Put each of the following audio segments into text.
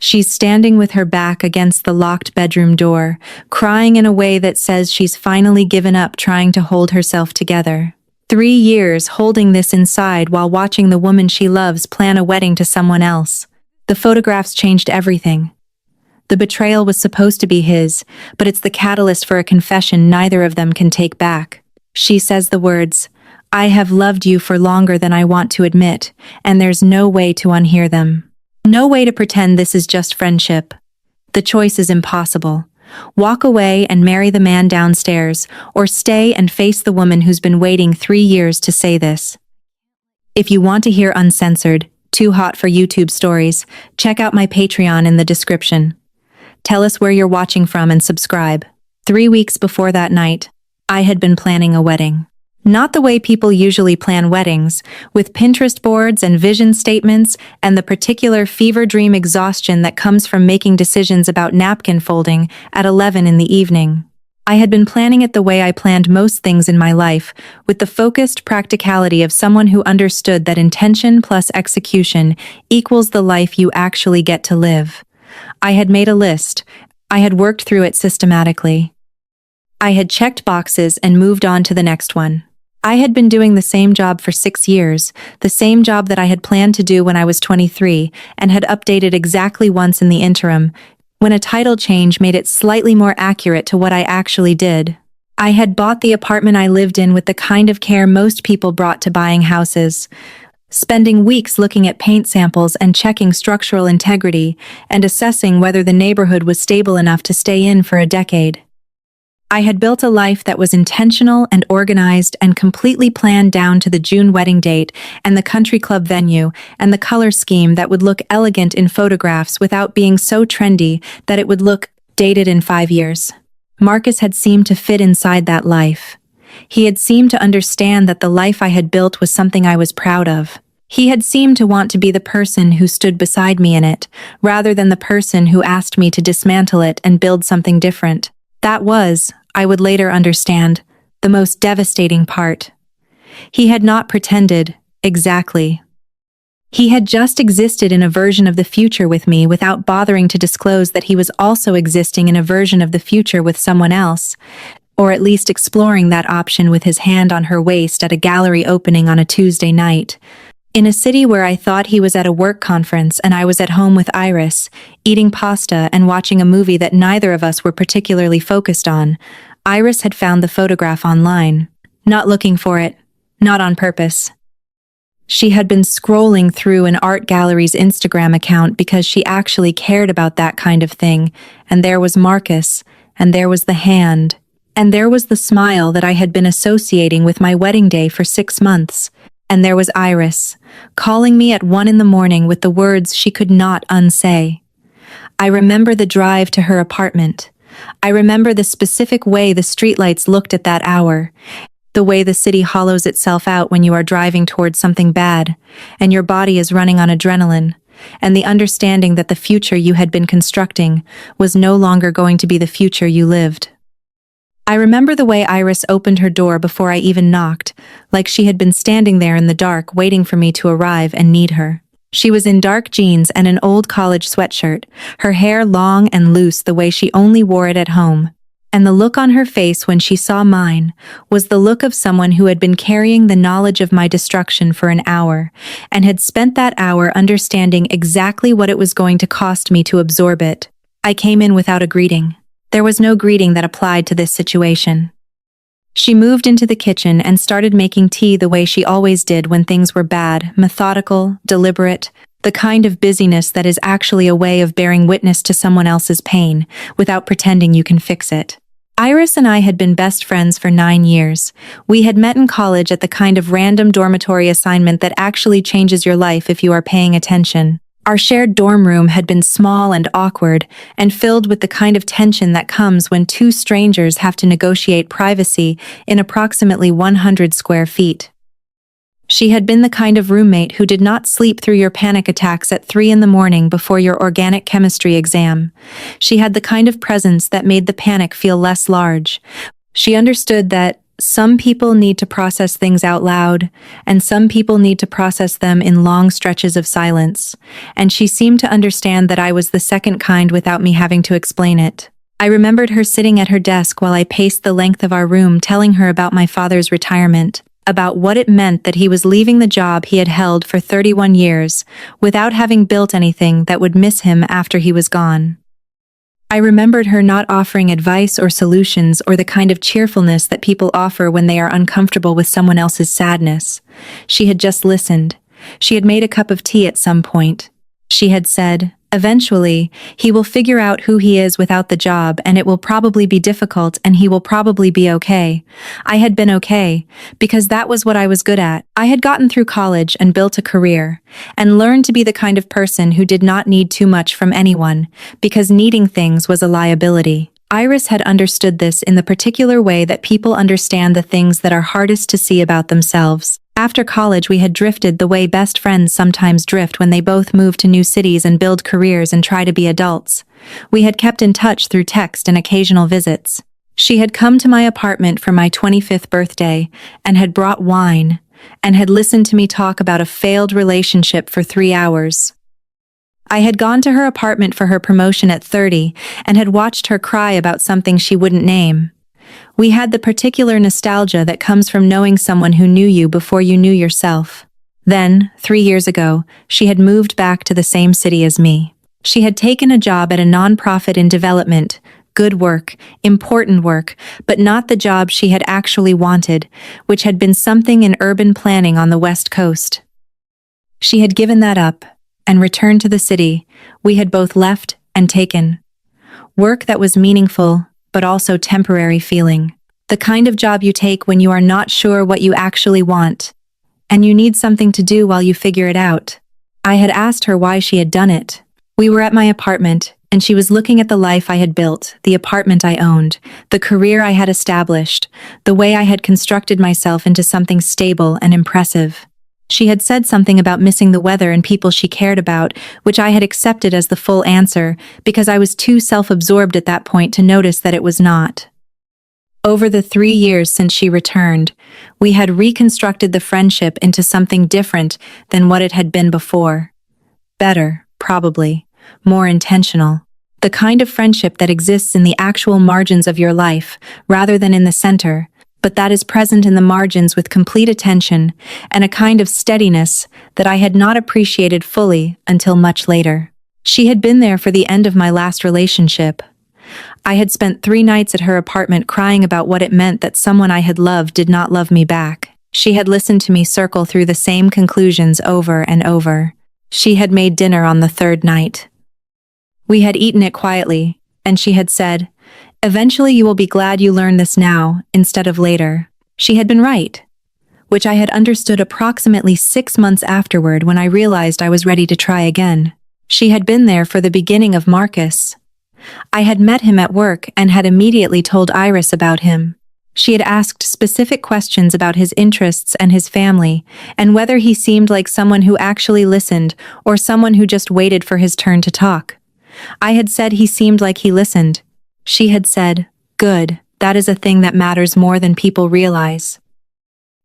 She's standing with her back against the locked bedroom door, crying in a way that says she's finally given up trying to hold herself together. 3 years holding this inside while watching the woman she loves plan a wedding to someone else. The photographs changed everything. The betrayal was supposed to be his, but it's the catalyst for a confession neither of them can take back. She says the words, "I have loved you for longer than I want to admit, and there's no way to unhear them. No way to pretend this is just friendship. The choice is impossible. Walk away and marry the man downstairs, or stay and face the woman who's been waiting 3 years to say this." If you want to hear uncensored, too hot for YouTube stories, check out my Patreon in the description. Tell us where you're watching from and subscribe. 3 weeks before that night, I had been planning a wedding. Not the way people usually plan weddings, with Pinterest boards and vision statements and the particular fever dream exhaustion that comes from making decisions about napkin folding at 11 in the evening. I had been planning it the way I planned most things in my life, with the focused practicality of someone who understood that intention plus execution equals the life you actually get to live. I had made a list. I had worked through it systematically. I had checked boxes and moved on to the next one. I had been doing the same job for 6 years, the same job that I had planned to do when I was 23, and had updated exactly once in the interim, when a title change made it slightly more accurate to what I actually did. I had bought the apartment I lived in with the kind of care most people brought to buying houses, spending weeks looking at paint samples and checking structural integrity, and assessing whether the neighborhood was stable enough to stay in for a decade. I had built a life that was intentional and organized and completely planned down to the June wedding date and the country club venue and the color scheme that would look elegant in photographs without being so trendy that it would look dated in 5 years. Marcus had seemed to fit inside that life. He had seemed to understand that the life I had built was something I was proud of. He had seemed to want to be the person who stood beside me in it, rather than the person who asked me to dismantle it and build something different. That was, I would later understand, the most devastating part. He had not pretended, exactly. He had just existed in a version of the future with me without bothering to disclose that he was also existing in a version of the future with someone else, or at least exploring that option with his hand on her waist at a gallery opening on a Tuesday night. In a city where I thought he was at a work conference and I was at home with Iris, eating pasta and watching a movie that neither of us were particularly focused on, Iris had found the photograph online. Not looking for it. Not on purpose. She had been scrolling through an art gallery's Instagram account because she actually cared about that kind of thing, and there was Marcus, and there was the hand, and there was the smile that I had been associating with my wedding day for 6 months. And there was Iris, calling me at 1 in the morning with the words she could not unsay. I remember the drive to her apartment. I remember the specific way the streetlights looked at that hour, the way the city hollows itself out when you are driving towards something bad, and your body is running on adrenaline, and the understanding that the future you had been constructing was no longer going to be the future you lived. I remember the way Iris opened her door before I even knocked, like she had been standing there in the dark waiting for me to arrive and need her. She was in dark jeans and an old college sweatshirt, her hair long and loose the way she only wore it at home. And the look on her face when she saw mine was the look of someone who had been carrying the knowledge of my destruction for an hour, and had spent that hour understanding exactly what it was going to cost me to absorb it. I came in without a greeting. There was no greeting that applied to this situation. She moved into the kitchen and started making tea the way she always did when things were bad, methodical, deliberate, the kind of busyness that is actually a way of bearing witness to someone else's pain without pretending you can fix it. Iris and I had been best friends for 9 years. We had met in college at the kind of random dormitory assignment that actually changes your life if you are paying attention. Our shared dorm room had been small and awkward, and filled with the kind of tension that comes when 2 strangers have to negotiate privacy in approximately 100 square feet. She had been the kind of roommate who did not sleep through your panic attacks at 3 in the morning before your organic chemistry exam. She had the kind of presence that made the panic feel less large. She understood that, Some people need to process things out loud, and some people need to process them in long stretches of silence, and she seemed to understand that I was the second kind without me having to explain it. I remembered her sitting at her desk while I paced the length of our room telling her about my father's retirement, about what it meant that he was leaving the job he had held for 31 years, without having built anything that would miss him after he was gone. I remembered her not offering advice or solutions or the kind of cheerfulness that people offer when they are uncomfortable with someone else's sadness. She had just listened. She had made a cup of tea at some point. She had said, "Eventually, he will figure out who he is without the job, and it will probably be difficult, and he will probably be okay." I had been okay, because that was what I was good at. I had gotten through college and built a career, and learned to be the kind of person who did not need too much from anyone, because needing things was a liability. Iris had understood this in the particular way that people understand the things that are hardest to see about themselves. After college, we had drifted the way best friends sometimes drift when they both move to new cities and build careers and try to be adults. We had kept in touch through text and occasional visits. She had come to my apartment for my 25th birthday and had brought wine and had listened to me talk about a failed relationship for 3 hours. I had gone to her apartment for her promotion at 30 and had watched her cry about something she wouldn't name. We had the particular nostalgia that comes from knowing someone who knew you before you knew yourself. Then, 3 years ago, she had moved back to the same city as me. She had taken a job at a nonprofit in development, good work, important work, but not the job she had actually wanted, which had been something in urban planning on the West Coast. She had given that up and returned to the city we had both left and taken. Work that was meaningful, but also temporary feeling. The kind of job you take when you are not sure what you actually want, and you need something to do while you figure it out. I had asked her why she had done it. We were at my apartment, and she was looking at the life I had built, the apartment I owned, the career I had established, the way I had constructed myself into something stable and impressive. She had said something about missing the weather and people she cared about, which I had accepted as the full answer because I was too self-absorbed at that point to notice that it was not. Over the 3 years since she returned, we had reconstructed the friendship into something different than what it had been before. Better, probably. More intentional. The kind of friendship that exists in the actual margins of your life, rather than in the center, but that is present in the margins with complete attention and a kind of steadiness that I had not appreciated fully until much later. She had been there for the end of my last relationship. I had spent 3 nights at her apartment crying about what it meant that someone I had loved did not love me back. She had listened to me circle through the same conclusions over and over. She had made dinner on the 3rd night. We had eaten it quietly, and she had said, "Eventually you will be glad you learned this now, instead of later." She had been right, which I had understood approximately 6 months afterward when I realized I was ready to try again. She had been there for the beginning of Marcus. I had met him at work and had immediately told Iris about him. She had asked specific questions about his interests and his family, and whether he seemed like someone who actually listened or someone who just waited for his turn to talk. I had said he seemed like he listened. She had said, "Good, that is a thing that matters more than people realize."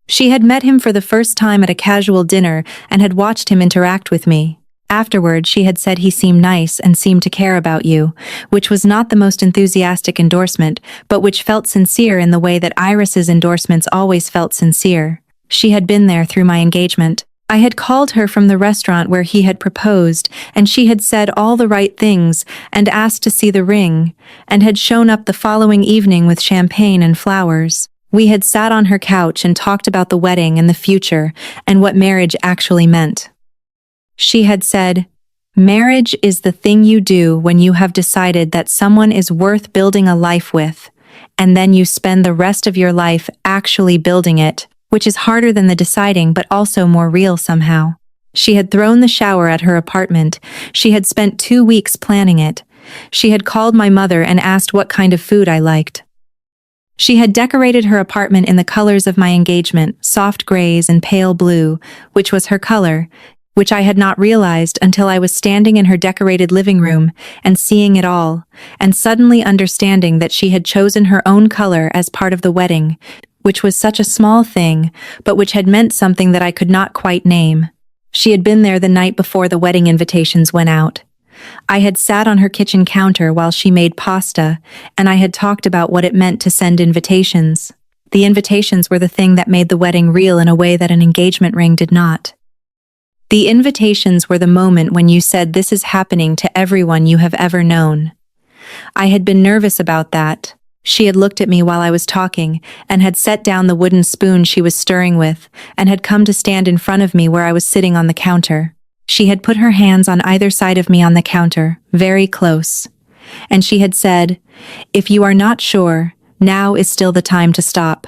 She had met him for the first time at a casual dinner and had watched him interact with me. Afterward, she had said he seemed nice and seemed to care about you, which was not the most enthusiastic endorsement, but which felt sincere in the way that Iris's endorsements always felt sincere. She had been there through my engagement. I had called her from the restaurant where he had proposed, and she had said all the right things and asked to see the ring, and had shown up the following evening with champagne and flowers. We had sat on her couch and talked about the wedding and the future and what marriage actually meant. She had said, "Marriage is the thing you do when you have decided that someone is worth building a life with, and then you spend the rest of your life actually building it, which is harder than the deciding but also more real somehow." She had thrown the shower at her apartment. She had spent 2 weeks planning it. She had called my mother and asked what kind of food I liked. She had decorated her apartment in the colors of my engagement, soft grays and pale blue, which was her color, which I had not realized until I was standing in her decorated living room and seeing it all, and suddenly understanding that she had chosen her own color as part of the wedding, which was such a small thing, but which had meant something that I could not quite name. She had been there the night before the wedding invitations went out. I had sat on her kitchen counter while she made pasta, and I had talked about what it meant to send invitations. The invitations were the thing that made the wedding real in a way that an engagement ring did not. The invitations were the moment when you said this is happening to everyone you have ever known. I had been nervous about that. She had looked at me while I was talking, and had set down the wooden spoon she was stirring with, and had come to stand in front of me where I was sitting on the counter. She had put her hands on either side of me on the counter, very close. And she had said, "If you are not sure, now is still the time to stop."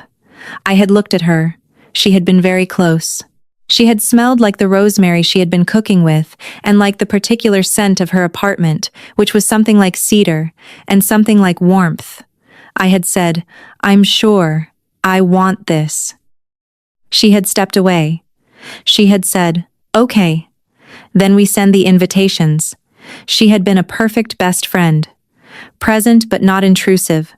I had looked at her. She had been very close. She had smelled like the rosemary she had been cooking with, and like the particular scent of her apartment, which was something like cedar, and something like warmth. I had said, "I'm sure. I want this." She had stepped away. She had said, "Okay. Then we send the invitations." She had been a perfect best friend. Present but not intrusive.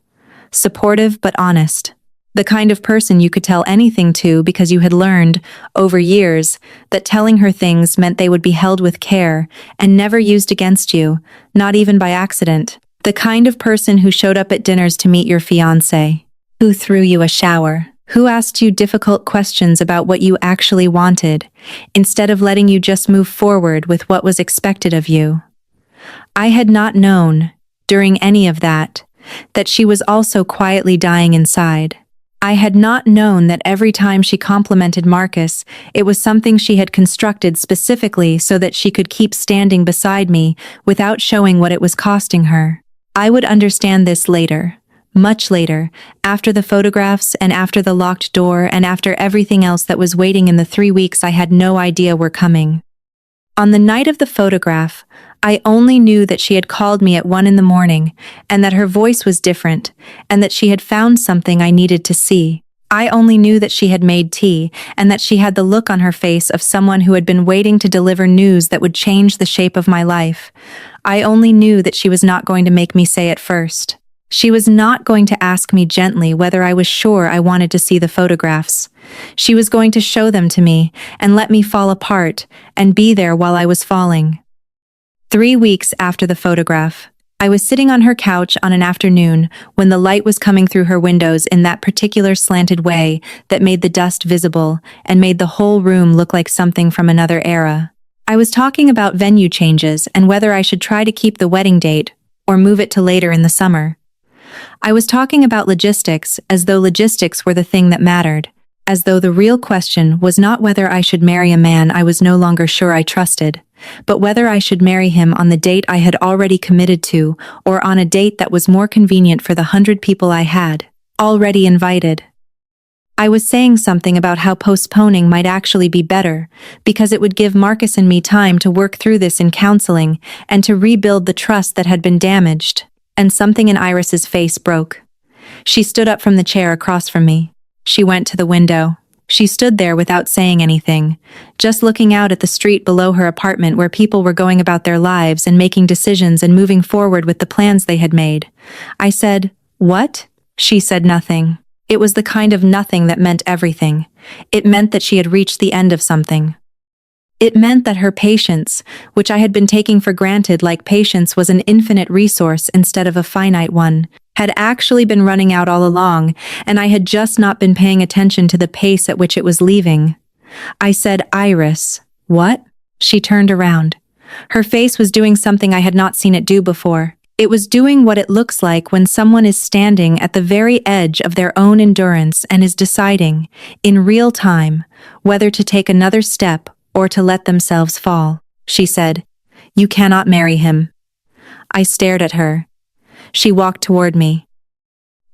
Supportive but honest. The kind of person you could tell anything to because you had learned, over years, that telling her things meant they would be held with care and never used against you, not even by accident. The kind of person who showed up at dinners to meet your fiancé, who threw you a shower, who asked you difficult questions about what you actually wanted, instead of letting you just move forward with what was expected of you. I had not known, during any of that she was also quietly dying inside. I had not known that every time she complimented Marcus, it was something she had constructed specifically so that she could keep standing beside me without showing what it was costing her. I would understand this later, much later, after the photographs and after the locked door and after everything else that was waiting in the 3 weeks I had no idea were coming. On the night of the photograph, I only knew that she had called me at 1 a.m, and that her voice was different, and that she had found something I needed to see. I only knew that she had made tea, and that she had the look on her face of someone who had been waiting to deliver news that would change the shape of my life. I only knew that she was not going to make me say it first. She was not going to ask me gently whether I was sure I wanted to see the photographs. She was going to show them to me, and let me fall apart, and be there while I was falling. 3 weeks after the photograph, I was sitting on her couch on an afternoon when the light was coming through her windows in that particular slanted way that made the dust visible and made the whole room look like something from another era. I was talking about venue changes and whether I should try to keep the wedding date or move it to later in the summer. I was talking about logistics as though logistics were the thing that mattered, as though the real question was not whether I should marry a man I was no longer sure I trusted, but whether I should marry him on the date I had already committed to or on a date that was more convenient for the 100 people I had already invited. I was saying something about how postponing might actually be better, because it would give Marcus and me time to work through this in counseling and to rebuild the trust that had been damaged. And something in Iris's face broke. She stood up from the chair across from me. She went to the window. She stood there without saying anything, just looking out at the street below her apartment where people were going about their lives and making decisions and moving forward with the plans they had made. I said, "What?" She said nothing. It was the kind of nothing that meant everything. It meant that she had reached the end of something. It meant that her patience, which I had been taking for granted like patience was an infinite resource instead of a finite one, had actually been running out all along, and I had just not been paying attention to the pace at which it was leaving. I said, "Iris." "What?" She turned around. Her face was doing something I had not seen it do before. It was doing what it looks like when someone is standing at the very edge of their own endurance and is deciding, in real time, whether to take another step or to let themselves fall. She said, "You cannot marry him." I stared at her. She walked toward me.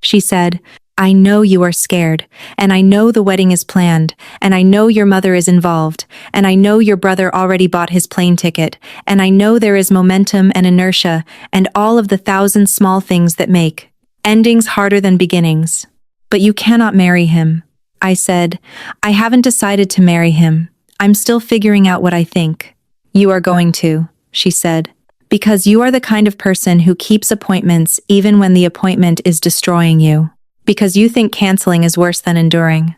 She said, "I know you are scared, and I know the wedding is planned, and I know your mother is involved, and I know your brother already bought his plane ticket, and I know there is momentum and inertia, and all of the thousand small things that make endings harder than beginnings. But you cannot marry him." I said, "I haven't decided to marry him. I'm still figuring out what I think." "You are going to," she said, "because you are the kind of person who keeps appointments even when the appointment is destroying you. because you think canceling is worse than enduring.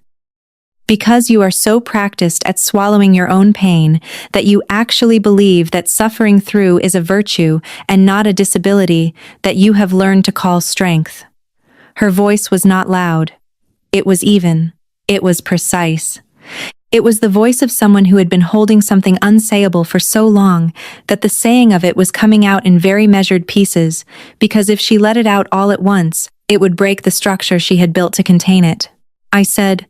Because you are so practiced at swallowing your own pain that you actually believe that suffering through is a virtue and not a disability that you have learned to call strength. Her voice was not loud. It was even. It was precise. It was the voice of someone who had been holding something unsayable for so long that the saying of it was coming out in very measured pieces, because if she let it out all at once, it would break the structure she had built to contain it. I said,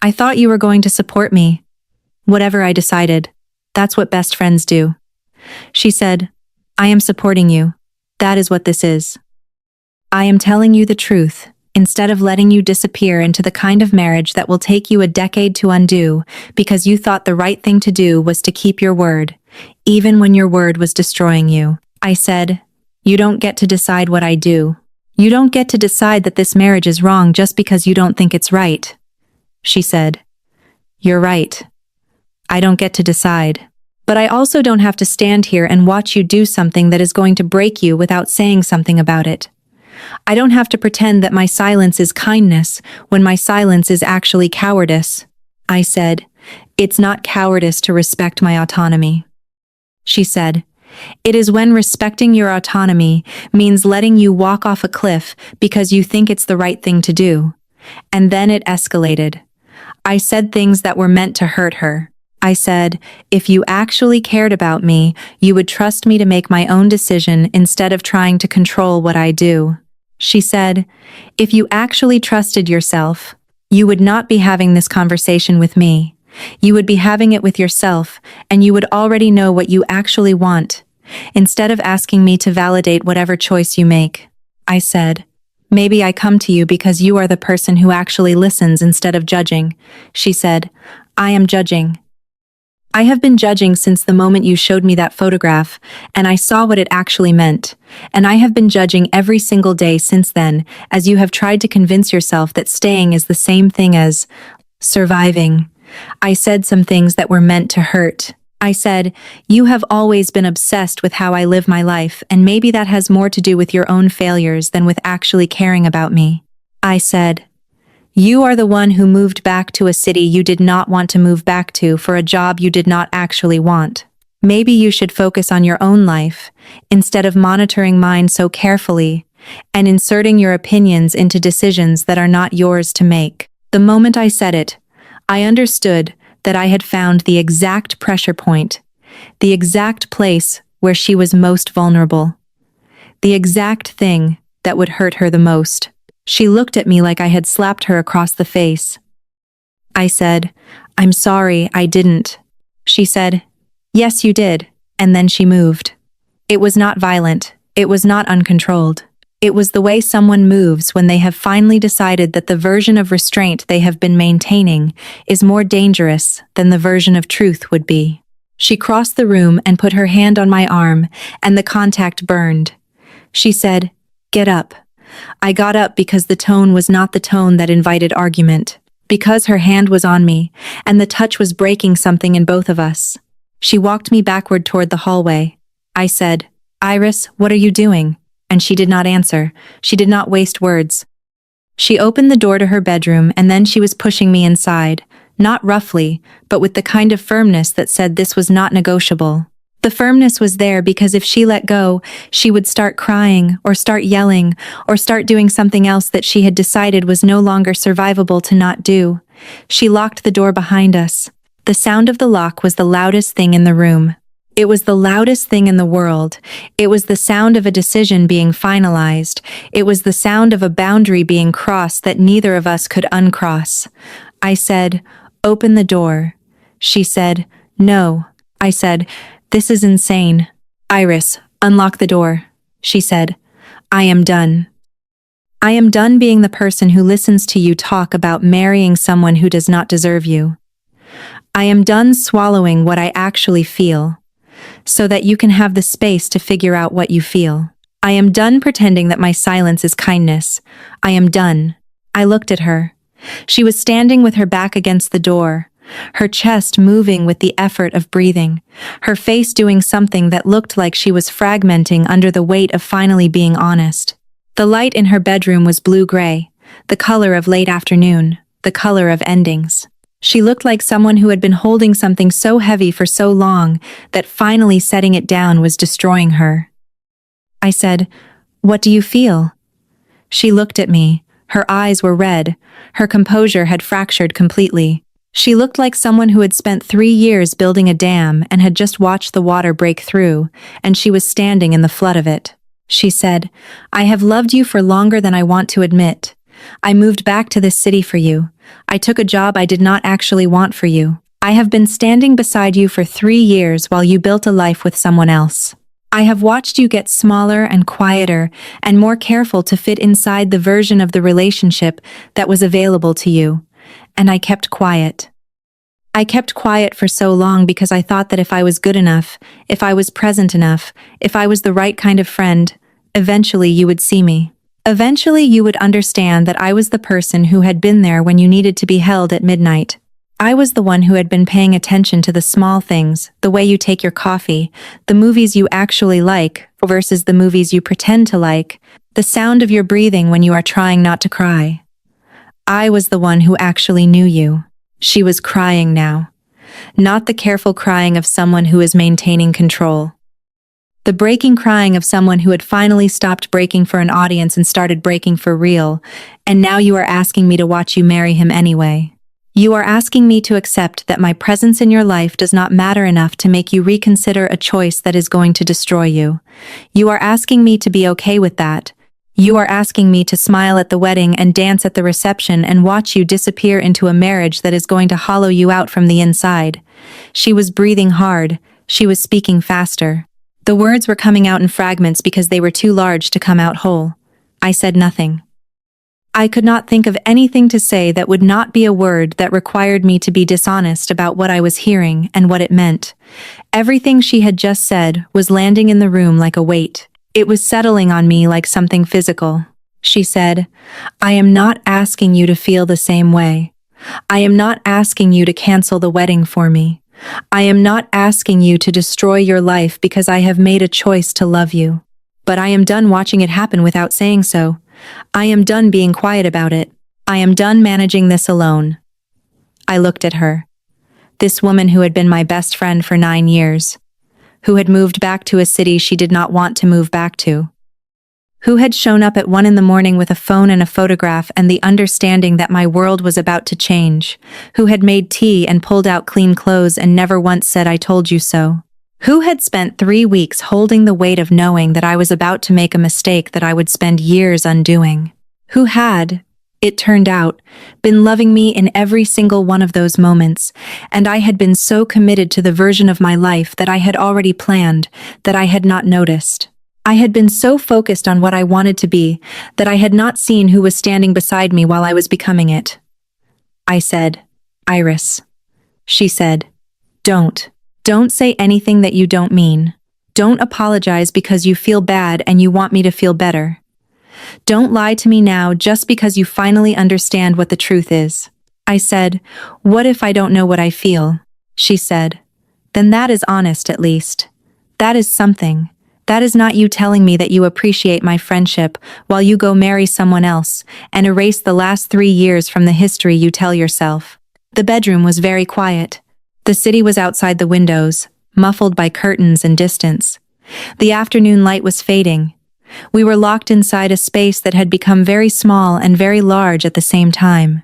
"I thought you were going to support me. Whatever I decided, that's what best friends do." She said, "I am supporting you. That is what this is. I am telling you the truth, instead of letting you disappear into the kind of marriage that will take you a decade to undo, because you thought the right thing to do was to keep your word, even when your word was destroying you." I said, "You don't get to decide what I do. You don't get to decide that this marriage is wrong just because you don't think it's right." She said, "You're right. I don't get to decide. But I also don't have to stand here and watch you do something that is going to break you without saying something about it. I don't have to pretend that my silence is kindness when my silence is actually cowardice." I said, "It's not cowardice to respect my autonomy." She said, "It is when respecting your autonomy means letting you walk off a cliff because you think it's the right thing to do." And then it escalated. I said things that were meant to hurt her. I said, "If you actually cared about me, you would trust me to make my own decision instead of trying to control what I do." She said, "If you actually trusted yourself, you would not be having this conversation with me. You would be having it with yourself, and you would already know what you actually want, instead of asking me to validate whatever choice you make." I said, "Maybe I come to you because you are the person who actually listens instead of judging." She said, "I am judging. I have been judging since the moment you showed me that photograph, and I saw what it actually meant, and I have been judging every single day since then, as you have tried to convince yourself that staying is the same thing as surviving." I said some things that were meant to hurt. I said, "You have always been obsessed with how I live my life, and maybe that has more to do with your own failures than with actually caring about me." I said, "You are the one who moved back to a city you did not want to move back to for a job you did not actually want. Maybe you should focus on your own life, instead of monitoring mine so carefully, and inserting your opinions into decisions that are not yours to make." The moment I said it, I understood that I had found the exact pressure point, the exact place where she was most vulnerable, the exact thing that would hurt her the most. She looked at me like I had slapped her across the face. I said, "I'm sorry, I didn't." She said, "Yes, you did," and then she moved. It was not violent, it was not uncontrolled. It was the way someone moves when they have finally decided that the version of restraint they have been maintaining is more dangerous than the version of truth would be. She crossed the room and put her hand on my arm, and the contact burned. She said, "Get up." I got up because the tone was not the tone that invited argument, because her hand was on me, and the touch was breaking something in both of us. She walked me backward toward the hallway. I said, "Iris, what are you doing?" And she did not answer. She did not waste words. She opened the door to her bedroom, and then she was pushing me inside, not roughly, but with the kind of firmness that said this was not negotiable. The firmness was there because if she let go, she would start crying, or start yelling, or start doing something else that she had decided was no longer survivable to not do. She locked the door behind us. The sound of the lock was the loudest thing in the room. It was the loudest thing in the world. It was the sound of a decision being finalized. It was the sound of a boundary being crossed that neither of us could uncross. I said, "Open the door." She said, "No." I said, "This is insane." "Iris, unlock the door." She said, "I am done. I am done being the person who listens to you talk about marrying someone who does not deserve you. I am done swallowing what I actually feel, so that you can have the space to figure out what you feel. I am done pretending that my silence is kindness. I am done." I looked at her. She was standing with her back against the door, her chest moving with the effort of breathing, her face doing something that looked like she was fragmenting under the weight of finally being honest. The light in her bedroom was blue-gray. the color of late afternoon, the color of endings. She looked like someone who had been holding something so heavy for so long that finally setting it down was destroying her. I said, "What do you feel?" She looked at me. Her eyes were red. Her composure had fractured completely. She looked like someone who had spent 3 years building a dam and had just watched the water break through, and she was standing in the flood of it. She said, "I have loved you for longer than I want to admit. I moved back to this city for you. I took a job I did not actually want for you. I have been standing beside you for 3 years while you built a life with someone else. I have watched you get smaller and quieter and more careful to fit inside the version of the relationship that was available to you. And I kept quiet. I kept quiet for so long because I thought that if I was good enough, if I was present enough, if I was the right kind of friend, eventually you would see me. Eventually you would understand that I was the person who had been there when you needed to be held at midnight. I was the one who had been paying attention to the small things, the way you take your coffee, the movies you actually like versus the movies you pretend to like, the sound of your breathing when you are trying not to cry. I was the one who actually knew you." She was crying now. Not the careful crying of someone who is maintaining control. The breaking crying of someone who had finally stopped breaking for an audience and started breaking for real, and now you are asking me to watch you marry him anyway. You are asking me to accept that my presence in your life does not matter enough to make you reconsider a choice that is going to destroy you. You are asking me to be okay with that. You are asking me to smile at the wedding and dance at the reception and watch you disappear into a marriage that is going to hollow you out from the inside. She was breathing hard. She was speaking faster. The words were coming out in fragments because they were too large to come out whole. I said nothing. I could not think of anything to say that would not be a word that required me to be dishonest about what I was hearing and what it meant. Everything she had just said was landing in the room like a weight. It was settling on me like something physical. She said, "I am not asking you to feel the same way. I am not asking you to cancel the wedding for me. I am not asking you to destroy your life because I have made a choice to love you. But I am done watching it happen without saying so. I am done being quiet about it. I am done managing this alone." I looked at her. This woman who had been my best friend for 9 years. Who had moved back to a city she did not want to move back to. Who had shown up at 1 in the morning with a phone and a photograph and the understanding that my world was about to change. Who had made tea and pulled out clean clothes and never once said "I told you so." Who had spent 3 weeks holding the weight of knowing that I was about to make a mistake that I would spend years undoing. Who had, it turned out, been loving me in every single one of those moments, and I had been so committed to the version of my life that I had already planned, that I had not noticed. I had been so focused on what I wanted to be, that I had not seen who was standing beside me while I was becoming it. I said, "Iris." She said, Don't say anything that you don't mean. Don't apologize because you feel bad and you want me to feel better. Don't lie to me now just because you finally understand what the truth is." I said, "What if I don't know what I feel?" She said, "Then that is honest at least. That is something. That is not you telling me that you appreciate my friendship while you go marry someone else and erase the last 3 years from the history you tell yourself." The bedroom was very quiet. The city was outside the windows, muffled by curtains and distance. The afternoon light was fading. We were locked inside a space that had become very small and very large at the same time.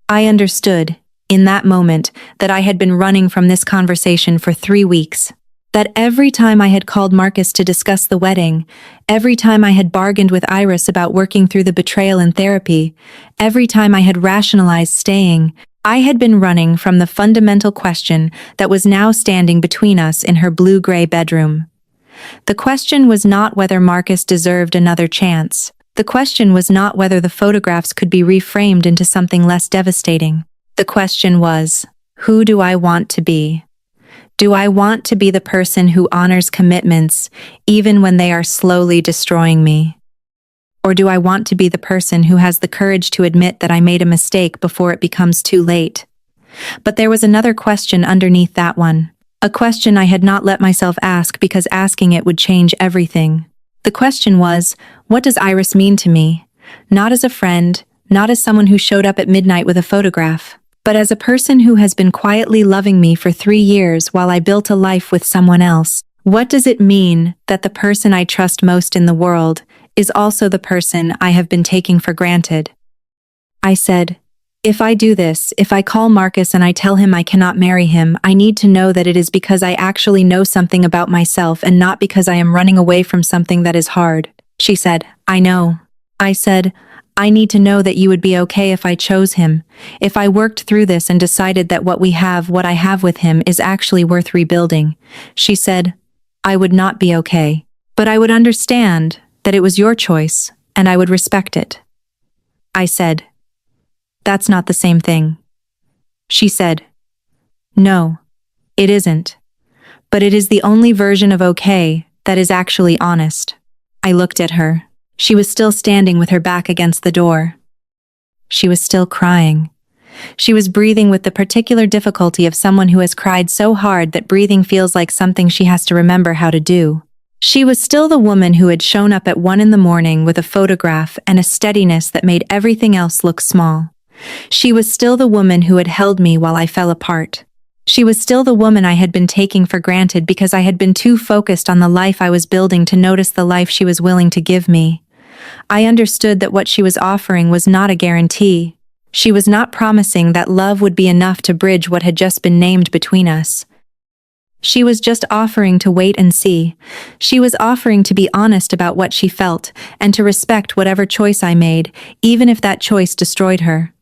I understood, in that moment, that I had been running from this conversation for 3 weeks. That every time I had called Marcus to discuss the wedding, every time I had bargained with Iris about working through the betrayal in therapy, every time I had rationalized staying, I had been running from the fundamental question that was now standing between us in her blue-gray bedroom. The question was not whether Marcus deserved another chance. The question was not whether the photographs could be reframed into something less devastating. The question was, who do I want to be? Do I want to be the person who honors commitments even when they are slowly destroying me? Or do I want to be the person who has the courage to admit that I made a mistake before it becomes too late? But there was another question underneath that one. A question I had not let myself ask because asking it would change everything. The question was, what does Iris mean to me? Not as a friend, not as someone who showed up at midnight with a photograph, but as a person who has been quietly loving me for 3 years while I built a life with someone else. What does it mean that the person I trust most in the world is also the person I have been taking for granted? I said, if I do this, if I call Marcus and I tell him I cannot marry him, I need to know that it is because I actually know something about myself and not because I am running away from something that is hard. She said, I know. I said, I need to know that you would be okay if I chose him, if I worked through this and decided that what I have with him is actually worth rebuilding. She said, I would not be okay, but I would understand that it was your choice and I would respect it. I said, that's not the same thing. She said, no, it isn't, but it is the only version of okay that is actually honest. I looked at her. She was still standing with her back against the door. She was still crying. She was breathing with the particular difficulty of someone who has cried so hard that breathing feels like something she has to remember how to do. She was still the woman who had shown up at 1 a.m. with a photograph and a steadiness that made everything else look small. She was still the woman who had held me while I fell apart. She was still the woman I had been taking for granted because I had been too focused on the life I was building to notice the life she was willing to give me. I understood that what she was offering was not a guarantee. She was not promising that love would be enough to bridge what had just been named between us. She was just offering to wait and see. She was offering to be honest about what she felt and to respect whatever choice I made, even if that choice destroyed her.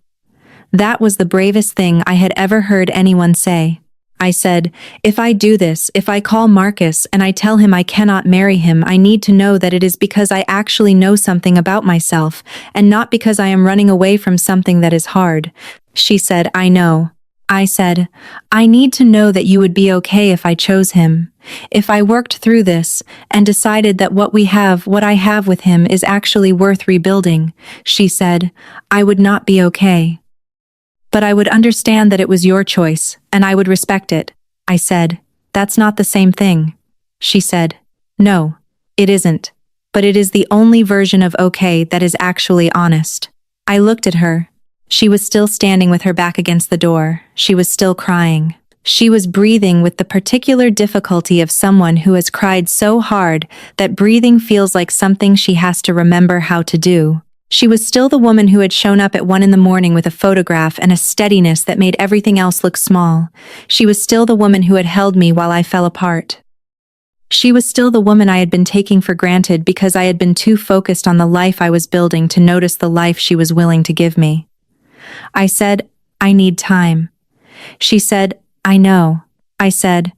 That was the bravest thing I had ever heard anyone say. I said, if I do this, if I call Marcus and I tell him I cannot marry him, I need to know that it is because I actually know something about myself and not because I am running away from something that is hard. She said, I know. I said, I need to know that you would be okay if I chose him. If I worked through this and decided that what I have with him is actually worth rebuilding. She said, I would not be okay. But I would understand that it was your choice, and I would respect it. I said, that's not the same thing. She said, no, it isn't. But it is the only version of okay that is actually honest. I looked at her. She was still standing with her back against the door. She was still crying. She was breathing with the particular difficulty of someone who has cried so hard that breathing feels like something she has to remember how to do. She was still the woman who had shown up at 1 a.m. with a photograph and a steadiness that made everything else look small. She was still the woman who had held me while I fell apart. She was still the woman I had been taking for granted because I had been too focused on the life I was building to notice the life she was willing to give me. I said, I need time. She said, I know. I said,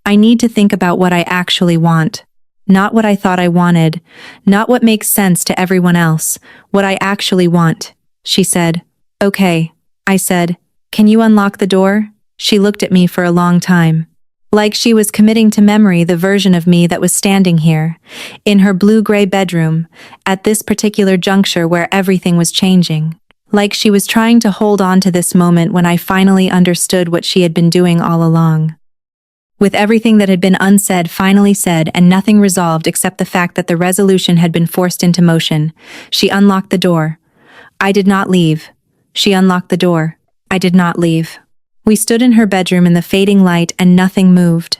I need to think about what I actually want. Not what I thought I wanted, not what makes sense to everyone else, what I actually want. She said, okay. I said, can you unlock the door? She looked at me for a long time. Like she was committing to memory the version of me that was standing here, in her blue-gray bedroom, at this particular juncture where everything was changing. Like she was trying to hold on to this moment when I finally understood what she had been doing all along. With everything that had been unsaid finally said and nothing resolved except the fact that the resolution had been forced into motion, she unlocked the door. I did not leave. She unlocked the door. I did not leave. We stood in her bedroom in the fading light and nothing moved.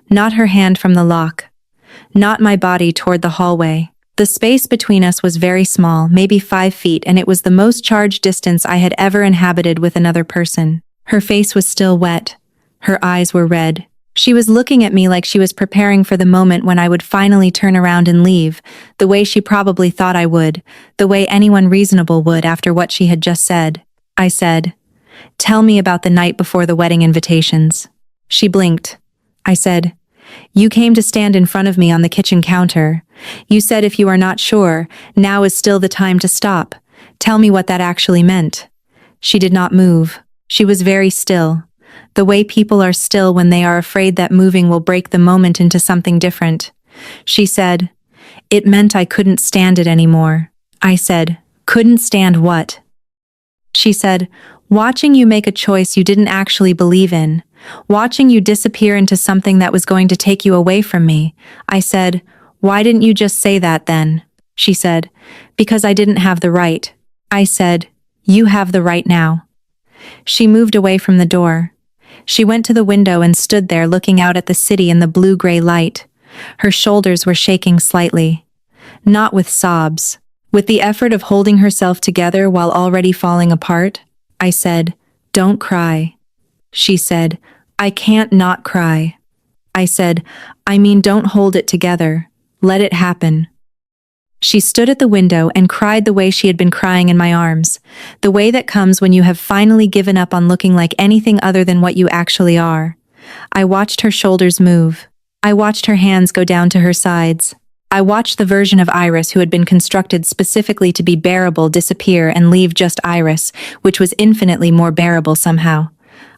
Not her hand from the lock. Not my body toward the hallway. The space between us was very small, maybe 5 feet, and it was the most charged distance I had ever inhabited with another person. Her face was still wet. Her eyes were red. She was looking at me like she was preparing for the moment when I would finally turn around and leave, the way she probably thought I would, the way anyone reasonable would after what she had just said. I said, tell me about the night before the wedding invitations. She blinked. I said, you came to stand in front of me on the kitchen counter. You said if you are not sure, now is still the time to stop. Tell me what that actually meant. She did not move. She was very still. The way people are still when they are afraid that moving will break the moment into something different. She said, it meant I couldn't stand it anymore. I said, couldn't stand what? She said, watching you make a choice you didn't actually believe in. Watching you disappear into something that was going to take you away from me. I said, why didn't you just say that then? She said, because I didn't have the right. I said, "You have the right now." She moved away from the door. She went to the window and stood there looking out at the city in the blue-gray light. Her shoulders were shaking slightly. Not with sobs. With the effort of holding herself together while already falling apart. I said, "Don't cry." She said, "I can't not cry." I said, "I mean, don't hold it together. Let it happen." She stood at the window and cried the way she had been crying in my arms, the way that comes when you have finally given up on looking like anything other than what you actually are. I watched her shoulders move. I watched her hands go down to her sides. I watched the version of Iris who had been constructed specifically to be bearable disappear and leave just Iris, which was infinitely more bearable somehow.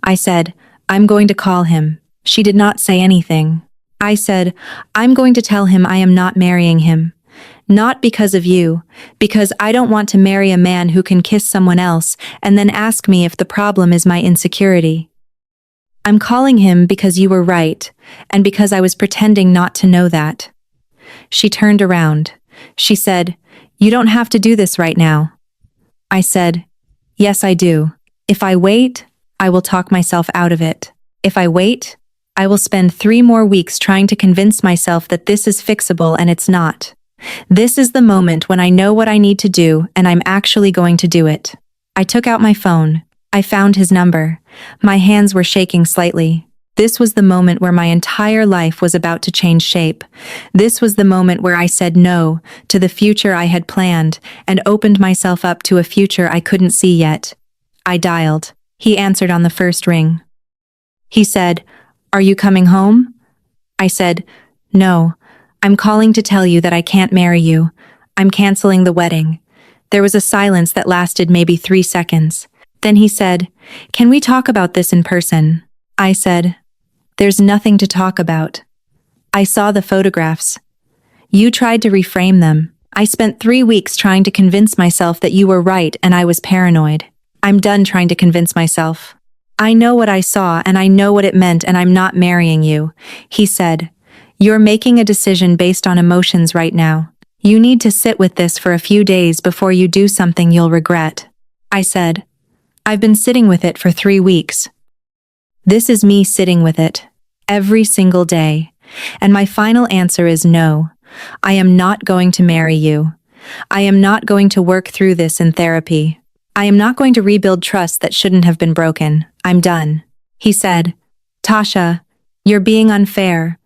I said, "I'm going to call him." She did not say anything. I said, "I'm going to tell him I am not marrying him. Not because of you, because I don't want to marry a man who can kiss someone else and then ask me if the problem is my insecurity. I'm calling him because you were right, and because I was pretending not to know that." She turned around. She said, "You don't have to do this right now." I said, "Yes, I do. If I wait, I will talk myself out of it. If I wait, I will spend 3 more weeks trying to convince myself that this is fixable and it's not. This is the moment when I know what I need to do and I'm actually going to do it." I took out my phone. I found his number. My hands were shaking slightly. This was the moment where my entire life was about to change shape. This was the moment where I said no to the future I had planned and opened myself up to a future I couldn't see yet. I dialed. He answered on the first ring. He said, "Are you coming home?" I said, "No. I'm calling to tell you that I can't marry you. I'm canceling the wedding." There was a silence that lasted maybe 3 seconds. Then he said, "Can we talk about this in person?" I said, "There's nothing to talk about." I saw the photographs. You tried to reframe them. I spent 3 weeks trying to convince myself that you were right and I was paranoid. I'm done trying to convince myself. "I know what I saw and I know what it meant and I'm not marrying you," he said. "You're making a decision based on emotions right now. You need to sit with this for a few days before you do something you'll regret." I said, "I've been sitting with it for 3 weeks. This is me sitting with it. Every single day. And my final answer is no. I am not going to marry you. I am not going to work through this in therapy. I am not going to rebuild trust that shouldn't have been broken. I'm done." He said, "Tasha, you're being unfair.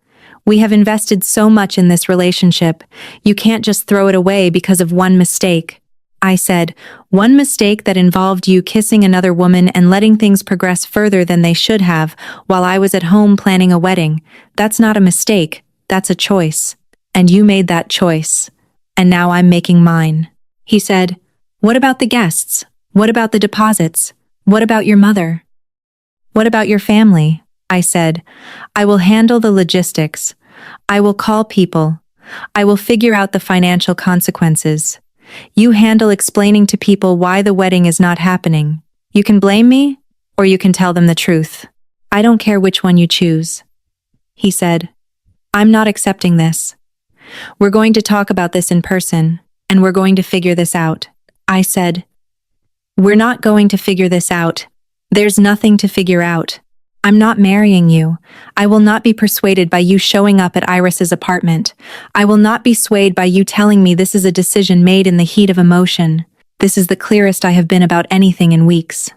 We have invested so much in this relationship. You can't just throw it away because of one mistake." I said, "One mistake that involved you kissing another woman and letting things progress further than they should have while I was at home planning a wedding. That's not a mistake, that's a choice. And you made that choice. And now I'm making mine." He said, "What about the guests? What about the deposits? What about your mother? What about your family?" I said, "I will handle the logistics. I will call people. I will figure out the financial consequences. You handle explaining to people why the wedding is not happening. You can blame me, or you can tell them the truth. I don't care which one you choose." He said, "I'm not accepting this. We're going to talk about this in person, and we're going to figure this out." I said, "We're not going to figure this out. There's nothing to figure out. I'm not marrying you. I will not be persuaded by you showing up at Iris's apartment. I will not be swayed by you telling me this is a decision made in the heat of emotion. This is the clearest I have been about anything in weeks."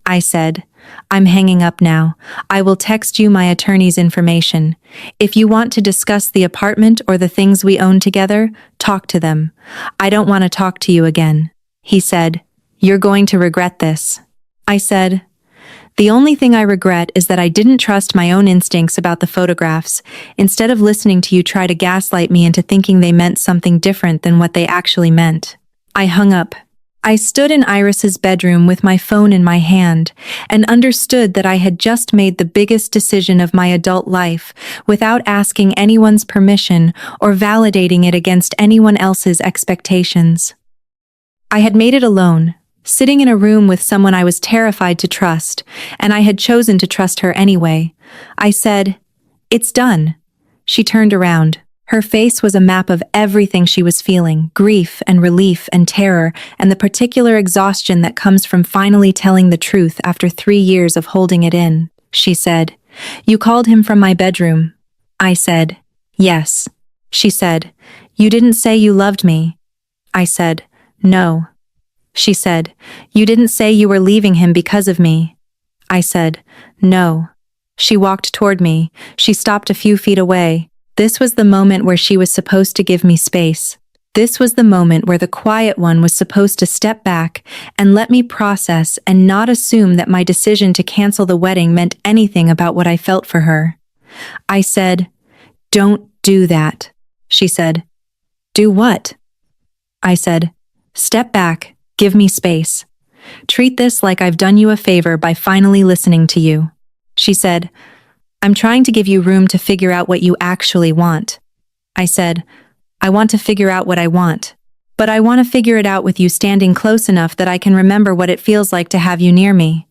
I said, "I'm hanging up now. I will text you my attorney's information. If you want to discuss the apartment or the things we own together, talk to them. I don't want to talk to you again." He said, "You're going to regret this." I said, "The only thing I regret is that I didn't trust my own instincts about the photographs, instead of listening to you try to gaslight me into thinking they meant something different than what they actually meant." I hung up. I stood in Iris's bedroom with my phone in my hand and understood that I had just made the biggest decision of my adult life without asking anyone's permission or validating it against anyone else's expectations. I had made it alone, sitting in a room with someone I was terrified to trust, and I had chosen to trust her anyway. I said, "It's done." She turned around. Her face was a map of everything she was feeling, grief and relief and terror, and the particular exhaustion that comes from finally telling the truth after 3 years of holding it in. She said, "You called him from my bedroom." I said, "Yes." She said, "You didn't say you loved me." I said, "No." She said, "You didn't say you were leaving him because of me." I said, "No." She walked toward me. She stopped a few feet away. This was the moment where she was supposed to give me space. This was the moment where the quiet one was supposed to step back and let me process and not assume that my decision to cancel the wedding meant anything about what I felt for her. I said, "Don't do that." She said, "Do what?" I said, "Step back, give me space. Treat this like I've done you a favor by finally listening to you." She said, "I'm trying to give you room to figure out what you actually want." I said, "I want to figure out what I want. But I want to figure it out with you standing close enough that I can remember what it feels like to have you near me."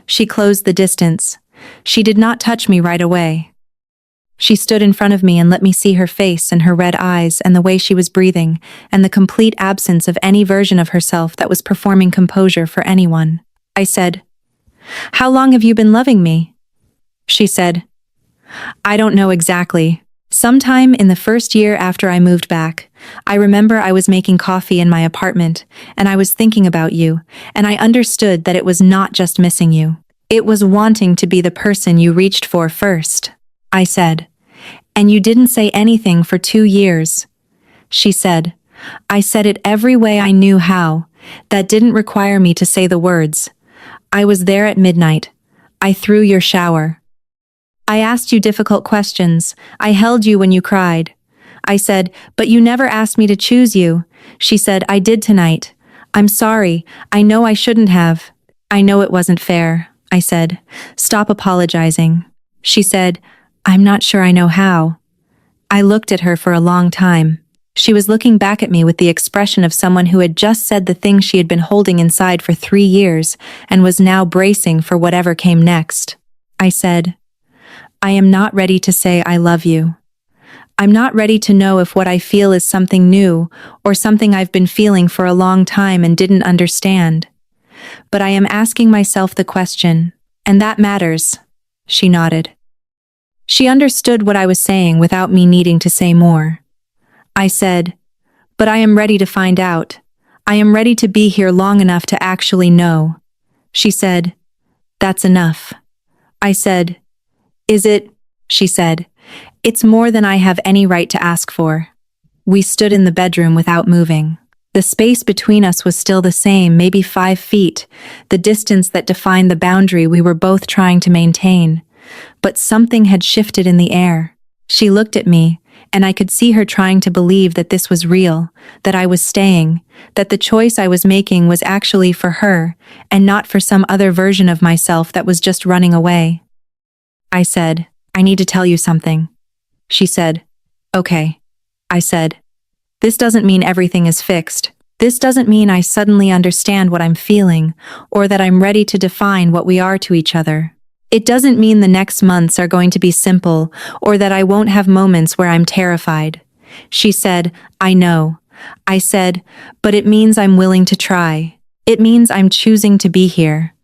She closed the distance. She did not touch me right away. She stood in front of me and let me see her face and her red eyes and the way she was breathing and the complete absence of any version of herself that was performing composure for anyone. I said, "How long have you been loving me?" She said, "I don't know exactly. Sometime in the first year after I moved back. I remember I was making coffee in my apartment, and I was thinking about you, and I understood that it was not just missing you. It was wanting to be the person you reached for first." I said, "And you didn't say anything for 2 years." She said, "I said it every way I knew how. That didn't require me to say the words. I was there at midnight. I threw your shower. I asked you difficult questions. I held you when you cried." I said, "But you never asked me to choose you." She said, "I did tonight. I'm sorry. I know I shouldn't have. I know it wasn't fair." I said, "Stop apologizing." She said, "I'm not sure I know how." I looked at her for a long time. She was looking back at me with the expression of someone who had just said the thing she had been holding inside for 3 years and was now bracing for whatever came next. I said, "I am not ready to say I love you. I'm not ready to know if what I feel is something new or something I've been feeling for a long time and didn't understand. But I am asking myself the question, and that matters." She nodded. She understood what I was saying without me needing to say more. I said, "But I am ready to find out. I am ready to be here long enough to actually know." She said, "That's enough." I said, "Is it?" She said, "It's more than I have any right to ask for." We stood in the bedroom without moving. The space between us was still the same, maybe 5 feet, the distance that defined the boundary we were both trying to maintain. But something had shifted in the air. She looked at me, and I could see her trying to believe that this was real, that I was staying, that the choice I was making was actually for her, and not for some other version of myself that was just running away. I said, "I need to tell you something." She said, "Okay." I said, "This doesn't mean everything is fixed. This doesn't mean I suddenly understand what I'm feeling, or that I'm ready to define what we are to each other. It doesn't mean the next months are going to be simple, or that I won't have moments where I'm terrified." She said, "I know." I said, "But it means I'm willing to try. It means I'm choosing to be here.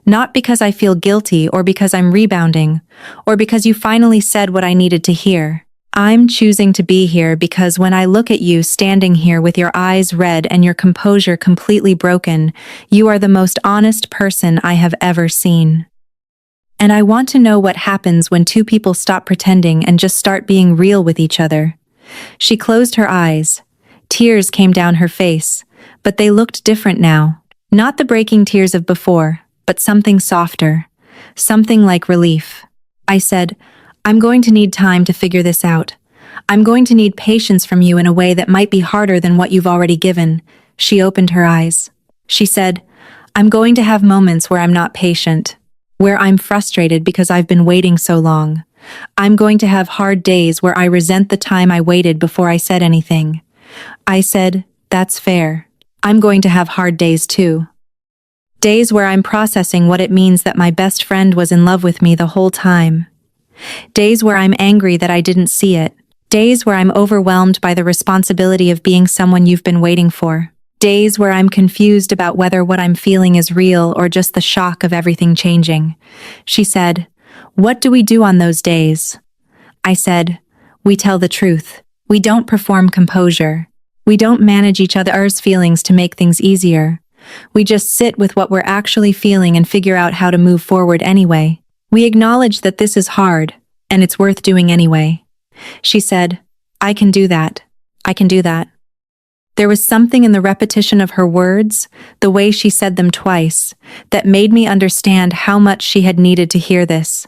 Not because I feel guilty or because I'm rebounding, or because you finally said what I needed to hear. I'm choosing to be here because when I look at you standing here with your eyes red and your composure completely broken, you are the most honest person I have ever seen. And I want to know what happens when 2 people stop pretending and just start being real with each other." She closed her eyes. Tears came down her face, but they looked different now. Not the breaking tears of before, but something softer, something like relief. I said, "I'm going to need time to figure this out. I'm going to need patience from you in a way that might be harder than what you've already given." She opened her eyes. She said, "I'm going to have moments where I'm not patient, where I'm frustrated because I've been waiting so long. I'm going to have hard days where I resent the time I waited before I said anything." I said, "That's fair. I'm going to have hard days too. Days where I'm processing what it means that my best friend was in love with me the whole time. Days where I'm angry that I didn't see it. Days where I'm overwhelmed by the responsibility of being someone you've been waiting for. Days where I'm confused about whether what I'm feeling is real or just the shock of everything changing. She said, "What do we do on those days?" I said, "We tell the truth. We don't perform composure. We don't manage each other's feelings to make things easier. We just sit with what we're actually feeling and figure out how to move forward anyway. We acknowledge that this is hard, and it's worth doing anyway." She said, "I can do that. I can do that." There was something in the repetition of her words, the way she said them twice, that made me understand how much she had needed to hear this,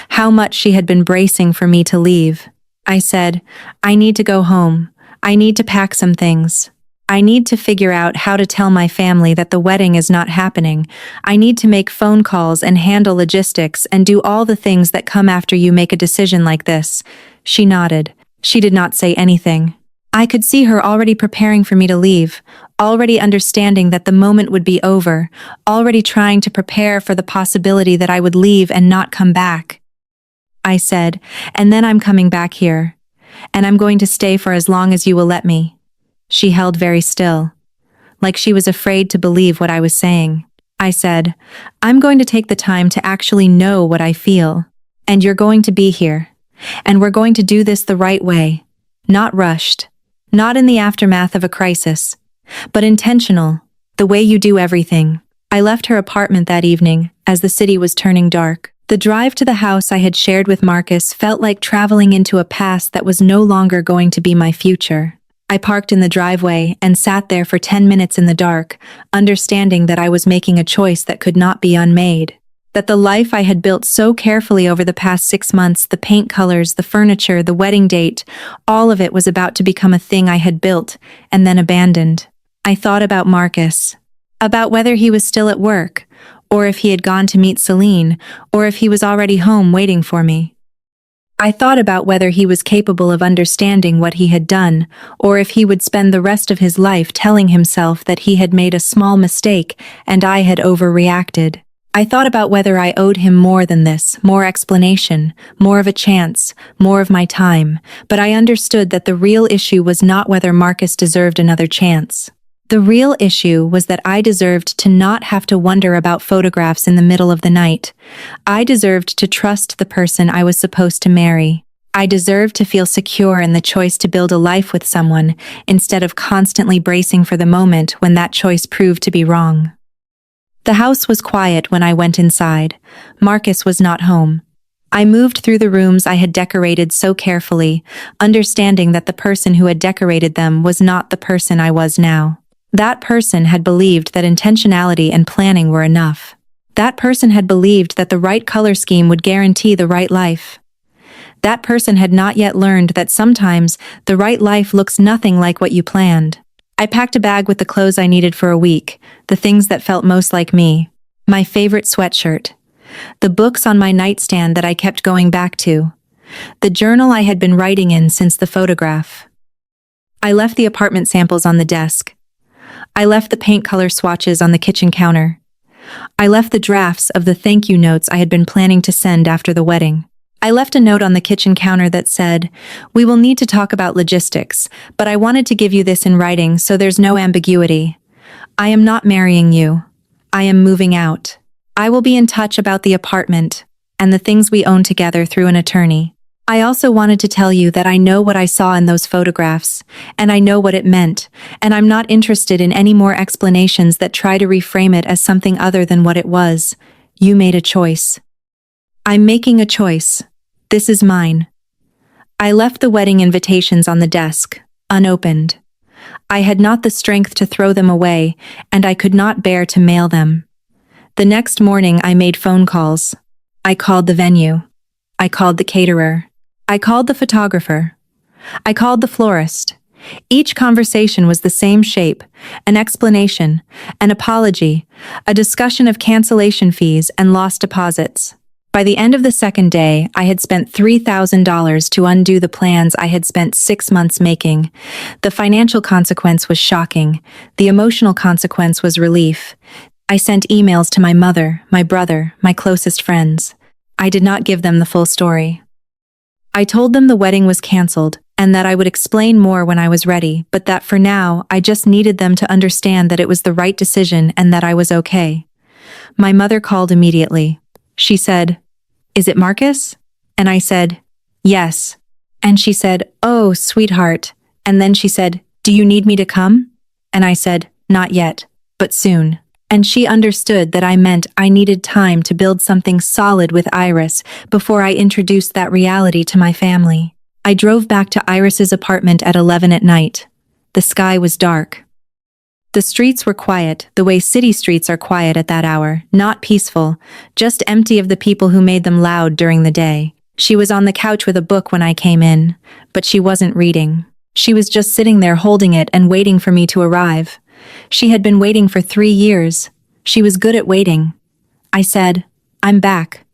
how much she had been bracing for me to leave. I said, "I need to go home. I need to pack some things. I need to figure out how to tell my family that the wedding is not happening. I need to make phone calls and handle logistics and do all the things that come after you make a decision like this." She nodded. She did not say anything. I could see her already preparing for me to leave, already understanding that the moment would be over, already trying to prepare for the possibility that I would leave and not come back. I said, "And then I'm coming back here. And I'm going to stay for as long as you will let me." She held very still, like she was afraid to believe what I was saying. I said, "I'm going to take the time to actually know what I feel. And you're going to be here. And we're going to do this the right way. Not rushed. Not in the aftermath of a crisis, but intentional, the way you do everything." I left her apartment that evening, as the city was turning dark. The drive to the house I had shared with Marcus felt like traveling into a past that was no longer going to be my future. I parked in the driveway and sat there for 10 minutes in the dark, understanding that I was making a choice that could not be unmade. That the life I had built so carefully over the past 6 months, the paint colors, the furniture, the wedding date, all of it was about to become a thing I had built and then abandoned. I thought about Marcus, about whether he was still at work, or if he had gone to meet Celine, or if he was already home waiting for me. I thought about whether he was capable of understanding what he had done, or if he would spend the rest of his life telling himself that he had made a small mistake and I had overreacted. I thought about whether I owed him more than this, more explanation, more of a chance, more of my time, but I understood that the real issue was not whether Marcus deserved another chance. The real issue was that I deserved to not have to wonder about photographs in the middle of the night. I deserved to trust the person I was supposed to marry. I deserved to feel secure in the choice to build a life with someone, instead of constantly bracing for the moment when that choice proved to be wrong. The house was quiet when I went inside. Marcus was not home. I moved through the rooms I had decorated so carefully, understanding that the person who had decorated them was not the person I was now. That person had believed that intentionality and planning were enough. That person had believed that the right color scheme would guarantee the right life. That person had not yet learned that sometimes the right life looks nothing like what you planned. I packed a bag with the clothes I needed for a week, the things that felt most like me. My favorite sweatshirt. The books on my nightstand that I kept going back to. The journal I had been writing in since the photograph. I left the apartment samples on the desk. I left the paint color swatches on the kitchen counter. I left the drafts of the thank you notes I had been planning to send after the wedding. I left a note on the kitchen counter that said, "We will need to talk about logistics, but I wanted to give you this in writing so there's no ambiguity. I am not marrying you. I am moving out. I will be in touch about the apartment and the things we own together through an attorney. I also wanted to tell you that I know what I saw in those photographs, and I know what it meant, and I'm not interested in any more explanations that try to reframe it as something other than what it was. You made a choice. I'm making a choice. This is mine." I left the wedding invitations on the desk, unopened. I had not the strength to throw them away, and I could not bear to mail them. The next morning I made phone calls. I called the venue. I called the caterer. I called the photographer. I called the florist. Each conversation was the same shape, an explanation, an apology, a discussion of cancellation fees and lost deposits. By the end of the second day, I had spent $3,000 to undo the plans I had spent 6 months making. The financial consequence was shocking. The emotional consequence was relief. I sent emails to my mother, my brother, my closest friends. I did not give them the full story. I told them the wedding was canceled, and that I would explain more when I was ready, but that for now, I just needed them to understand that it was the right decision and that I was okay. My mother called immediately. She said, "Is it Marcus?" And I said, "Yes." And she said, "Oh, sweetheart." And then she said, "Do you need me to come?" And I said, "Not yet, but soon." And she understood that I meant I needed time to build something solid with Iris before I introduced that reality to my family. I drove back to Iris's apartment at 11 at night. The sky was dark. The streets were quiet, the way city streets are quiet at that hour, not peaceful, just empty of the people who made them loud during the day. She was on the couch with a book when I came in, but she wasn't reading. She was just sitting there holding it and waiting for me to arrive. She had been waiting for 3 years. She was good at waiting. I said, "I'm back."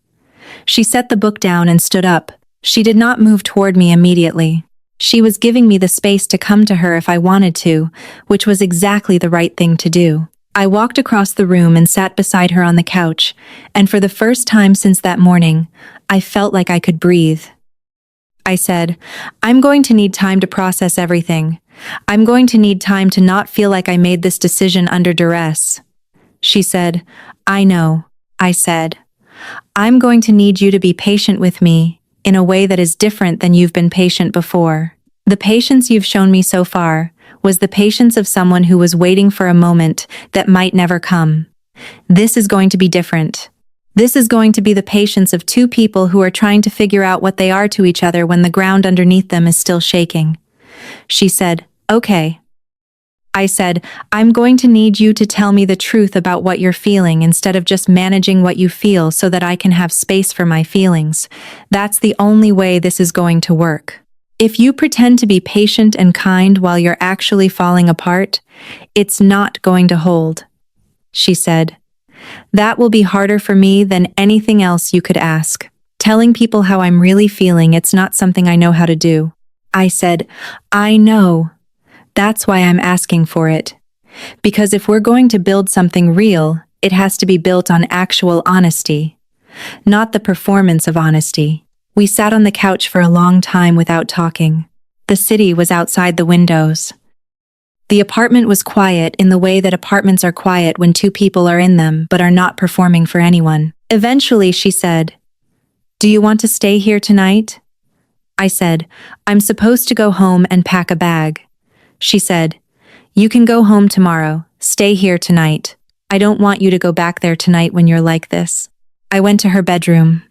She set the book down and stood up. She did not move toward me immediately. She was giving me the space to come to her if I wanted to, which was exactly the right thing to do. I walked across the room and sat beside her on the couch, and for the first time since that morning, I felt like I could breathe. I said, "I'm going to need time to process everything. I'm going to need time to not feel like I made this decision under duress." She said, "I know." I said, "I'm going to need you to be patient with me in a way that is different than you've been patient before. The patience you've shown me so far was the patience of someone who was waiting for a moment that might never come. This is going to be different. This is going to be the patience of two people who are trying to figure out what they are to each other when the ground underneath them is still shaking." She said, "Okay." I said, "I'm going to need you to tell me the truth about what you're feeling instead of just managing what you feel so that I can have space for my feelings. That's the only way this is going to work. If you pretend to be patient and kind while you're actually falling apart, it's not going to hold." She said, "That will be harder for me than anything else you could ask. Telling people how I'm really feeling, it's not something I know how to do." I said, "I know. That's why I'm asking for it. Because if we're going to build something real, it has to be built on actual honesty, not the performance of honesty." We sat on the couch for a long time without talking. The city was outside the windows. The apartment was quiet in the way that apartments are quiet when two people are in them but are not performing for anyone. Eventually, she said, "Do you want to stay here tonight?" I said, "I'm supposed to go home and pack a bag." She said, "You can go home tomorrow. Stay here tonight. I don't want you to go back there tonight when you're like this." I went to her bedroom.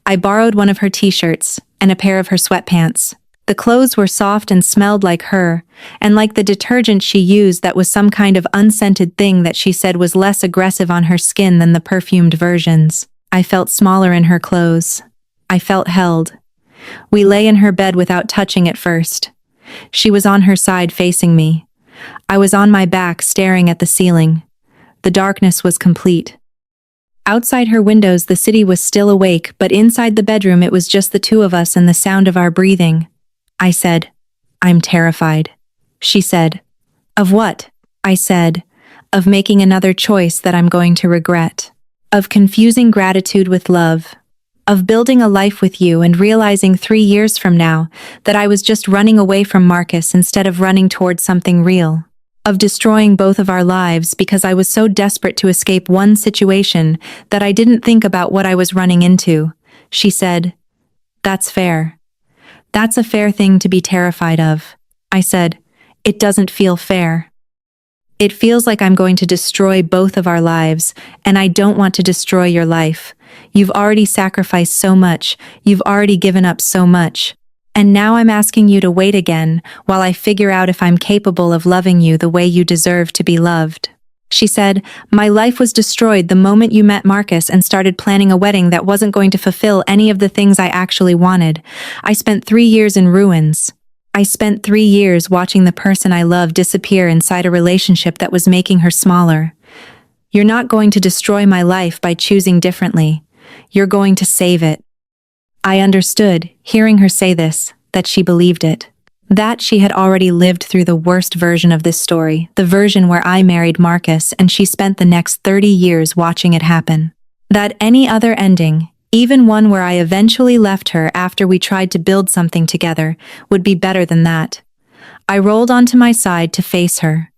I borrowed one of her t-shirts and a pair of her sweatpants. The clothes were soft and smelled like her, and like the detergent she used that was some kind of unscented thing that she said was less aggressive on her skin than the perfumed versions. I felt smaller in her clothes. I felt held. We lay in her bed without touching at first. She was on her side facing me. I was on my back staring at the ceiling. The darkness was complete. Outside her windows, the city was still awake, but inside the bedroom it was just the two of us and the sound of our breathing. I said, "I'm terrified." She said, "Of what?" I said, "Of making another choice that I'm going to regret. Of confusing gratitude with love. Of building a life with you and realizing 3 years from now that I was just running away from Marcus instead of running towards something real. Of destroying both of our lives because I was so desperate to escape one situation that I didn't think about what I was running into." She said, "That's fair. That's a fair thing to be terrified of." I said, "It doesn't feel fair. It feels like I'm going to destroy both of our lives, and I don't want to destroy your life. You've already sacrificed so much, you've already given up so much. And now I'm asking you to wait again while I figure out if I'm capable of loving you the way you deserve to be loved." She said, "My life was destroyed the moment you met Marcus and started planning a wedding that wasn't going to fulfill any of the things I actually wanted. I spent 3 years in ruins. I spent 3 years watching the person I love disappear inside a relationship that was making her smaller. You're not going to destroy my life by choosing differently. You're going to save it." I understood, hearing her say this, that she believed it. That she had already lived through the worst version of this story, the version where I married Marcus and she spent the next 30 years watching it happen. That any other ending, Even one where I eventually left her after we tried to build something together would be better than that. I rolled onto my side to face her.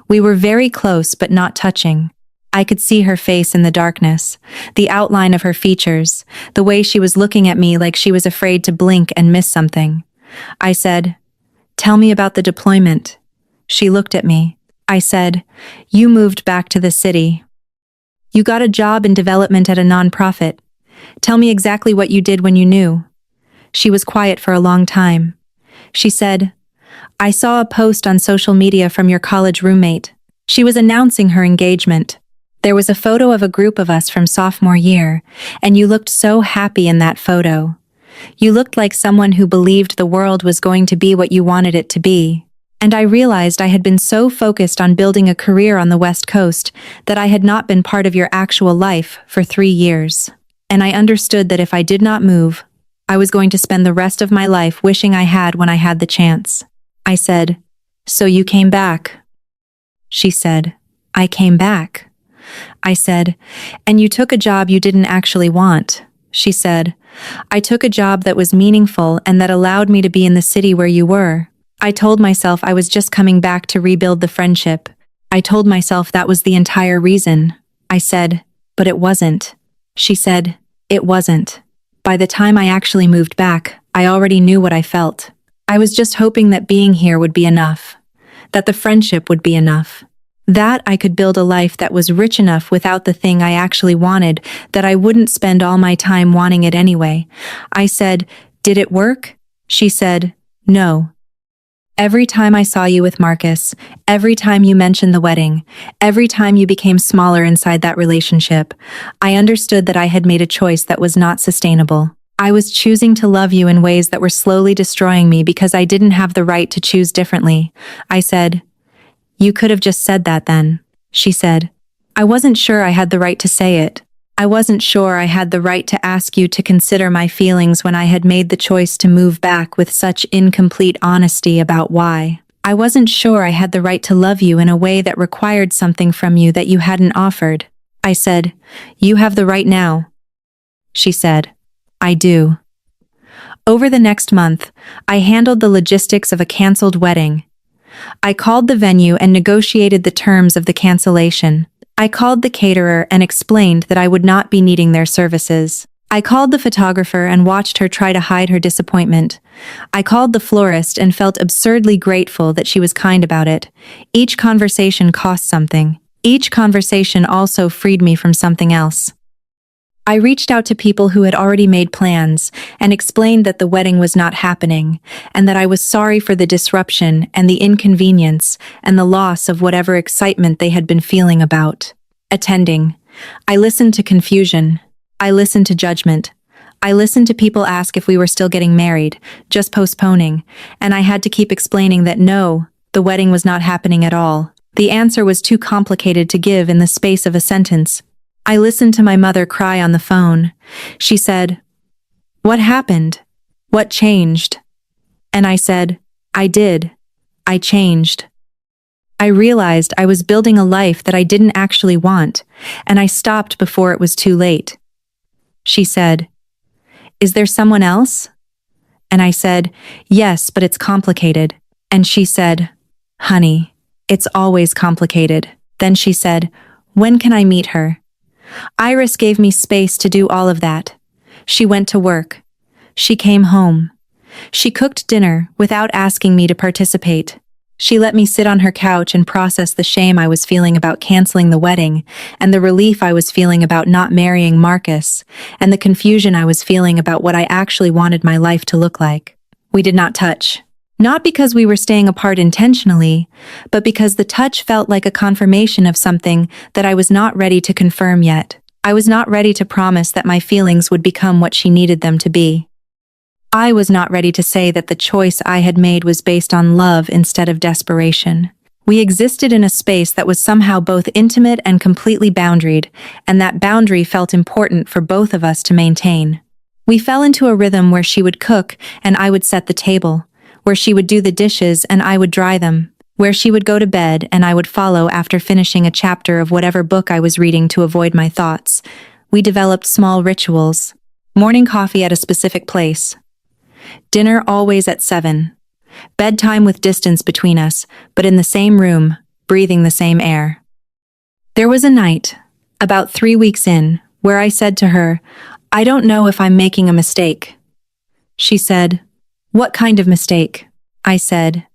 We were very close but not touching. I could see her face in the darkness, the outline of her features, the way she was looking at me like she was afraid to blink and miss something. I said, "Tell me about the deployment." She looked at me. I said, "You moved back to the city. You got a job in development at a nonprofit. Tell me exactly what you did when you knew." She was quiet for a long time. She said, "I saw a post on social media from your college roommate. She was announcing her engagement. There was a photo of a group of us from sophomore year, and you looked so happy in that photo. You looked like someone who believed the world was going to be what you wanted it to be." And I realized I had been so focused on building a career on the West Coast that I had not been part of your actual life for 3 years. And I understood that if I did not move, I was going to spend the rest of my life wishing I had when I had the chance. I said, "So you came back?" She said, "I came back." I said, "And you took a job you didn't actually want." She said, "I took a job that was meaningful and that allowed me to be in the city where you were." I told myself I was just coming back to rebuild the friendship. I told myself that was the entire reason. I said, "But it wasn't." She said, "It wasn't." By the time I actually moved back, I already knew what I felt. I was just hoping that being here would be enough, that the friendship would be enough, that I could build a life that was rich enough without the thing I actually wanted, that I wouldn't spend all my time wanting it anyway. I said, "Did it work?" She said, "No." Every time I saw you with Marcus, every time you mentioned the wedding, every time you became smaller inside that relationship, I understood that I had made a choice that was not sustainable. I was choosing to love you in ways that were slowly destroying me because I didn't have the right to choose differently. I said, "You could have just said that then." She said, "I wasn't sure I had the right to say it. I wasn't sure I had the right to ask you to consider my feelings when I had made the choice to move back with such incomplete honesty about why. I wasn't sure I had the right to love you in a way that required something from you that you hadn't offered." I said, "You have the right now." She said, "I do." Over the next month, I handled the logistics of a canceled wedding. I called the venue and negotiated the terms of the cancellation. I called the caterer and explained that I would not be needing their services. I called the photographer and watched her try to hide her disappointment. I called the florist and felt absurdly grateful that she was kind about it. Each conversation cost something. Each conversation also freed me from something else. I reached out to people who had already made plans and explained that the wedding was not happening and that I was sorry for the disruption and the inconvenience and the loss of whatever excitement they had been feeling about attending. I listened to confusion. I listened to judgment. I listened to people ask if we were still getting married, just postponing, and I had to keep explaining that no, the wedding was not happening at all. The answer was too complicated to give in the space of a sentence. I listened to my mother cry on the phone. She said, "What happened? What changed?" And I said, "I did. I changed." I realized I was building a life that I didn't actually want, and I stopped before it was too late. She said, "Is there someone else?" And I said, "Yes, but it's complicated." And she said, "Honey, it's always complicated." Then she said, "When can I meet her?" Iris gave me space to do all of that. She went to work. She came home. She cooked dinner without asking me to participate. She let me sit on her couch and process the shame I was feeling about canceling the wedding, and the relief I was feeling about not marrying Marcus, and the confusion I was feeling about what I actually wanted my life to look like. We did not touch. Not because we were staying apart intentionally, but because the touch felt like a confirmation of something that I was not ready to confirm yet. I was not ready to promise that my feelings would become what she needed them to be. I was not ready to say that the choice I had made was based on love instead of desperation. We existed in a space that was somehow both intimate and completely boundaried, and that boundary felt important for both of us to maintain. We fell into a rhythm where she would cook and I would set the table, where she would do the dishes and I would dry them, where she would go to bed and I would follow after finishing a chapter of whatever book I was reading to avoid my thoughts. We developed small rituals. Morning coffee at a specific place. Dinner always at 7. Bedtime with distance between us, but in the same room, breathing the same air. There was a night, about 3 weeks in, where I said to her, "I don't know if I'm making a mistake." She said, "What kind of mistake?" I said,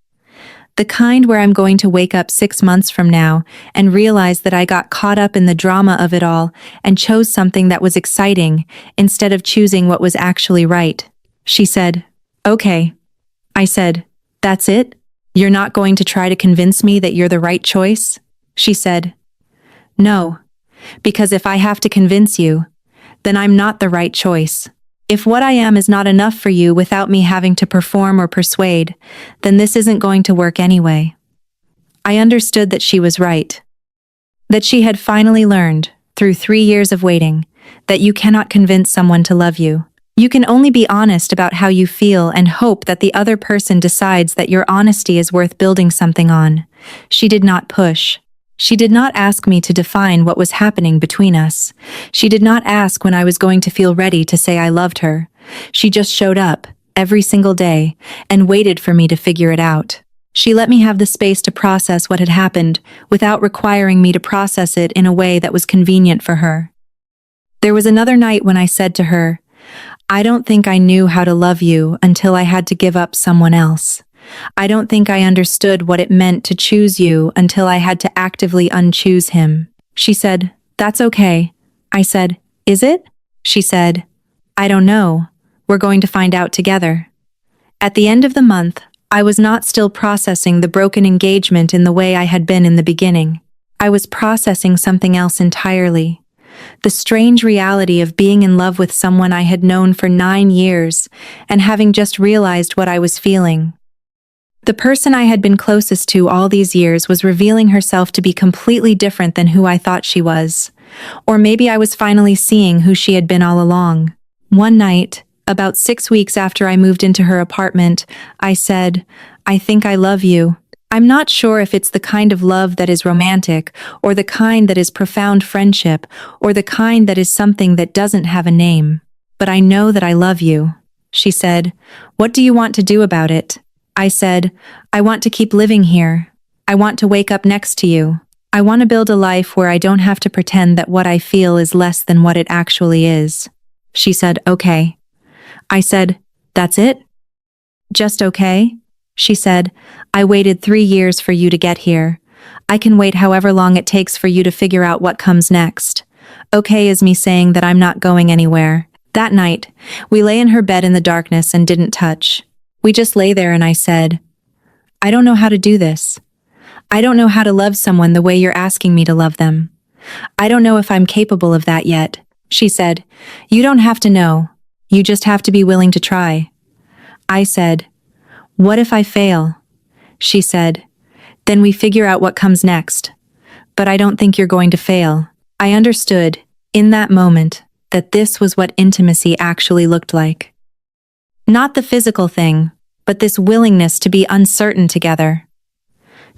"The kind where I'm going to wake up 6 months from now and realize that I got caught up in the drama of it all and chose something that was exciting instead of choosing what was actually right." She said, "Okay." I said, "That's it? You're not going to try to convince me that you're the right choice?" She said, "No, because if I have to convince you, then I'm not the right choice. If what I am is not enough for you without me having to perform or persuade, then this isn't going to work anyway." I understood that she was right. That she had finally learned, through 3 years of waiting, that you cannot convince someone to love you. You can only be honest about how you feel and hope that the other person decides that your honesty is worth building something on. She did not push. She did not ask me to define what was happening between us. She did not ask when I was going to feel ready to say I loved her. She just showed up, every single day, and waited for me to figure it out. She let me have the space to process what had happened without requiring me to process it in a way that was convenient for her. There was another night when I said to her, "I don't think I knew how to love you until I had to give up someone else. I don't think I understood what it meant to choose you until I had to actively unchoose him." She said, "That's okay." I said, "Is it?" She said, "I don't know. We're going to find out together." At the end of the month, I was not still processing the broken engagement in the way I had been in the beginning. I was processing something else entirely. The strange reality of being in love with someone I had known for 9 years and having just realized what I was feeling. The person I had been closest to all these years was revealing herself to be completely different than who I thought she was. Or maybe I was finally seeing who she had been all along. One night, about 6 weeks after I moved into her apartment, I said, "I think I love you." I'm not sure if it's the kind of love that is romantic, or the kind that is profound friendship, or the kind that is something that doesn't have a name. But I know that I love you. She said, "What do you want to do about it?" I said, "I want to keep living here. I want to wake up next to you. I want to build a life where I don't have to pretend that what I feel is less than what it actually is." She said, "Okay." I said, "That's it? Just okay?" She said, "I waited 3 years for you to get here. I can wait however long it takes for you to figure out what comes next. Okay is me saying that I'm not going anywhere." That night, we lay in her bed in the darkness and didn't touch. We just lay there and I said, "I don't know how to do this. I don't know how to love someone the way you're asking me to love them. I don't know if I'm capable of that yet." She said, "You don't have to know. You just have to be willing to try." I said, "What if I fail?" She said, "Then we figure out what comes next. But I don't think you're going to fail." I understood, in that moment, that this was what intimacy actually looked like. Not the physical thing, but this willingness to be uncertain together.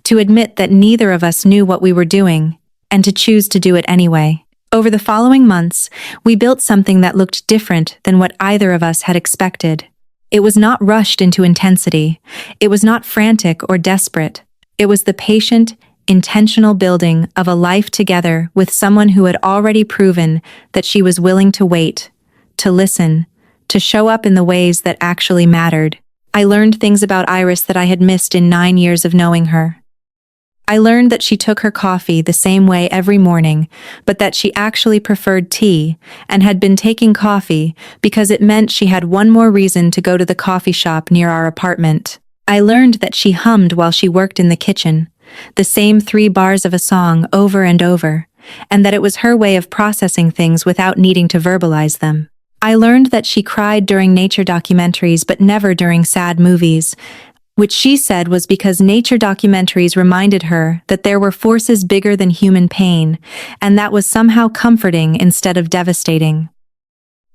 To admit that neither of us knew what we were doing, and to choose to do it anyway. Over the following months, we built something that looked different than what either of us had expected. It was not rushed into intensity. It was not frantic or desperate. It was the patient, intentional building of a life together with someone who had already proven that she was willing to wait, to listen, to show up in the ways that actually mattered. I learned things about Iris that I had missed in 9 years of knowing her. I learned that she took her coffee the same way every morning, but that she actually preferred tea and had been taking coffee because it meant she had one more reason to go to the coffee shop near our apartment. I learned that she hummed while she worked in the kitchen, the same 3 bars of a song over and over, and that it was her way of processing things without needing to verbalize them. I learned that she cried during nature documentaries but never during sad movies, which she said was because nature documentaries reminded her that there were forces bigger than human pain, and that was somehow comforting instead of devastating.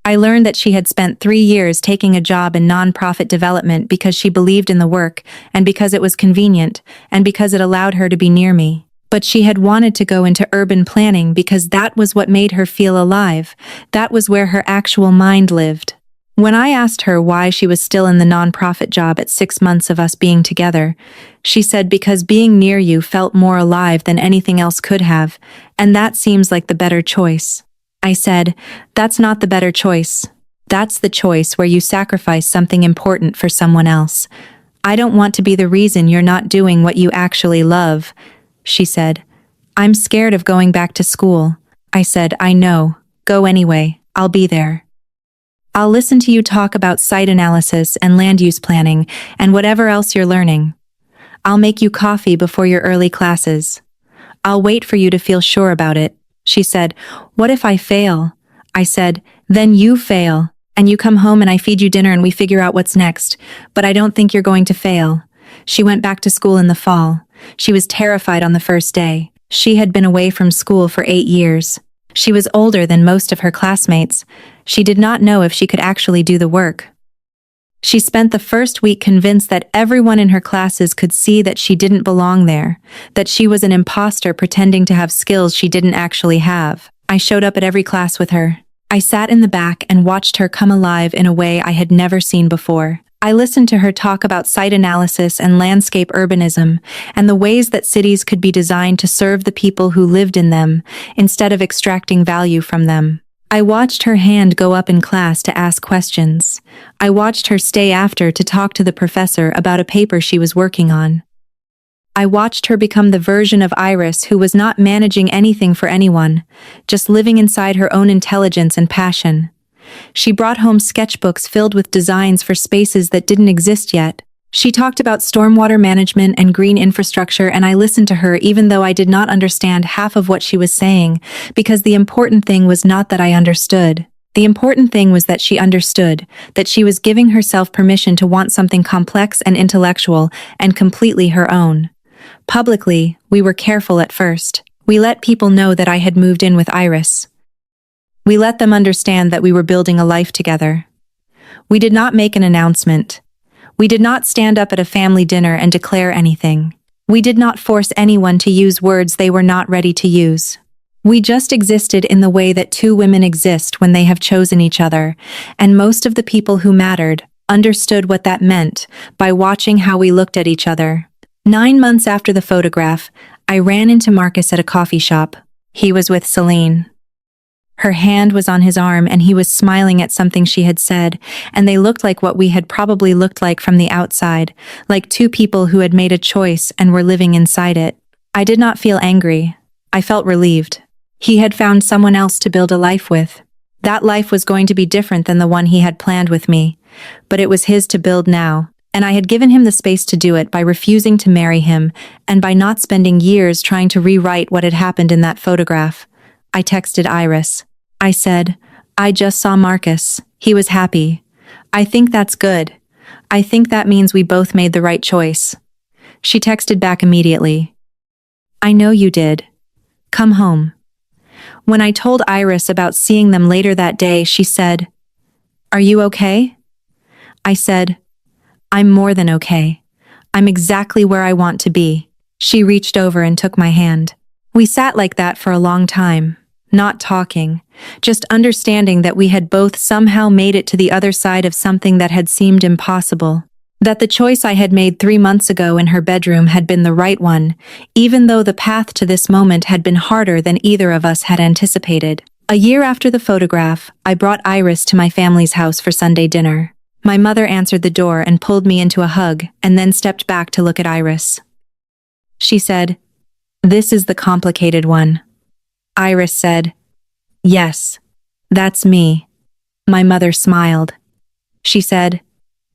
I learned that she had spent 3 years taking a job in nonprofit development because she believed in the work, and because it was convenient, and because it allowed her to be near me. But she had wanted to go into urban planning because that was what made her feel alive. That was where her actual mind lived. When I asked her why she was still in the nonprofit job at 6 months of us being together, she said because being near you felt more alive than anything else could have, and that seems like the better choice. I said, that's not the better choice. That's the choice where you sacrifice something important for someone else. I don't want to be the reason you're not doing what you actually love. She said, I'm scared of going back to school. I said, I know. Go anyway. I'll be there. I'll listen to you talk about site analysis and land use planning and whatever else you're learning. I'll make you coffee before your early classes. I'll wait for you to feel sure about it. She said, what if I fail? I said, then you fail, and you come home and I feed you dinner and we figure out what's next, but I don't think you're going to fail. She went back to school in the fall. She was terrified on the first day. She had been away from school for 8 years. She was older than most of her classmates. She did not know if she could actually do the work. She spent the first week convinced that everyone in her classes could see that she didn't belong there, that she was an imposter pretending to have skills she didn't actually have. I showed up at every class with her. I sat in the back and watched her come alive in a way I had never seen before. I listened to her talk about site analysis and landscape urbanism, and the ways that cities could be designed to serve the people who lived in them, instead of extracting value from them. I watched her hand go up in class to ask questions. I watched her stay after to talk to the professor about a paper she was working on. I watched her become the version of Iris who was not managing anything for anyone, just living inside her own intelligence and passion. She brought home sketchbooks filled with designs for spaces that didn't exist yet. She talked about stormwater management and green infrastructure, and I listened to her even though I did not understand half of what she was saying, because the important thing was not that I understood. The important thing was that she understood, that she was giving herself permission to want something complex and intellectual and completely her own. Publicly, we were careful at first. We let people know that I had moved in with Iris. We let them understand that we were building a life together. We did not make an announcement. We did not stand up at a family dinner and declare anything. We did not force anyone to use words they were not ready to use. We just existed in the way that two women exist when they have chosen each other, and most of the people who mattered understood what that meant by watching how we looked at each other. 9 months after the photograph, I ran into Marcus at a coffee shop. He was with Celine. Her hand was on his arm and he was smiling at something she had said, and they looked like what we had probably looked like from the outside, like two people who had made a choice and were living inside it. I did not feel angry. I felt relieved. He had found someone else to build a life with. That life was going to be different than the one he had planned with me, but it was his to build now, and I had given him the space to do it by refusing to marry him and by not spending years trying to rewrite what had happened in that photograph. I texted Iris. I said, I just saw Marcus. He was happy. I think that's good. I think that means we both made the right choice. She texted back immediately. I know you did. Come home. When I told Iris about seeing them later that day, she said, Are you okay? I said, I'm more than okay. I'm exactly where I want to be. She reached over and took my hand. We sat like that for a long time. Not talking, just understanding that we had both somehow made it to the other side of something that had seemed impossible. That the choice I had made 3 months ago in her bedroom had been the right one, even though the path to this moment had been harder than either of us had anticipated. A year after the photograph, I brought Iris to my family's house for Sunday dinner. My mother answered the door and pulled me into a hug, and then stepped back to look at Iris. She said, This is the complicated one. Iris said, Yes, that's me. My mother smiled. She said,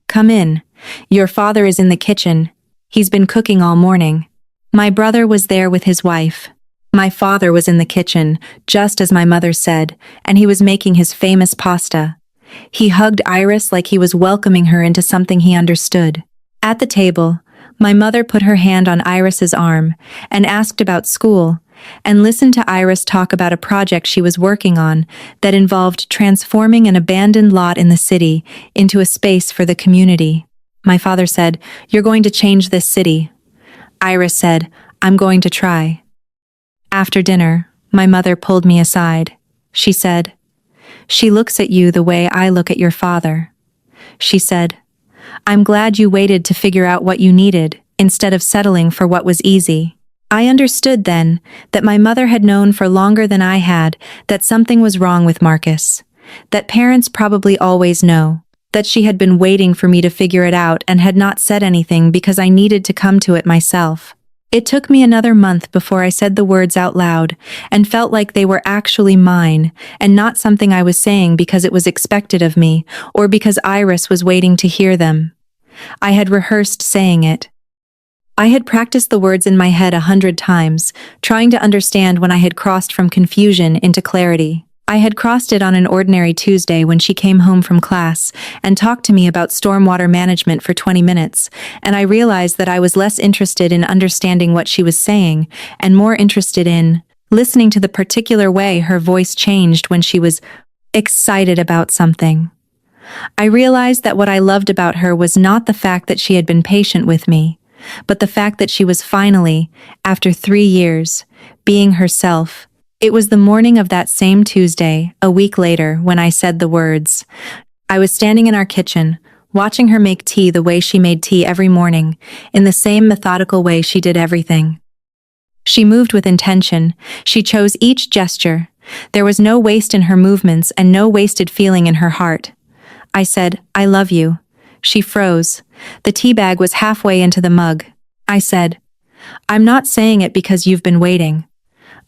Come in. Your father is in the kitchen. He's been cooking all morning. My brother was there with his wife. My father was in the kitchen, just as my mother said, and he was making his famous pasta. He hugged Iris like he was welcoming her into something he understood. At the table, my mother put her hand on Iris's arm and asked about school, and listened to Iris talk about a project she was working on that involved transforming an abandoned lot in the city into a space for the community. My father said, You're going to change this city. Iris said, I'm going to try. After dinner, my mother pulled me aside. She said, "She looks at you the way I look at your father." She said, "I'm glad you waited to figure out what you needed, instead of settling for what was easy." I understood then that my mother had known for longer than I had that something was wrong with Marcus. That parents probably always know. That she had been waiting for me to figure it out and had not said anything because I needed to come to it myself. It took me another month before I said the words out loud and felt like they were actually mine and not something I was saying because it was expected of me or because Iris was waiting to hear them. I had rehearsed saying it. I had practiced the words in my head 100 times, trying to understand when I had crossed from confusion into clarity. I had crossed it on an ordinary Tuesday when she came home from class and talked to me about stormwater management for 20 minutes, and I realized that I was less interested in understanding what she was saying and more interested in listening to the particular way her voice changed when she was excited about something. I realized that what I loved about her was not the fact that she had been patient with me, but the fact that she was finally, after 3 years, being herself. It was the morning of that same Tuesday, a week later, when I said the words. I was standing in our kitchen, watching her make tea the way she made tea every morning, in the same methodical way she did everything. She moved with intention. She chose each gesture. There was no waste in her movements and no wasted feeling in her heart. I said, "I love you." She froze. The tea bag was halfway into the mug. I said, "I'm not saying it because you've been waiting.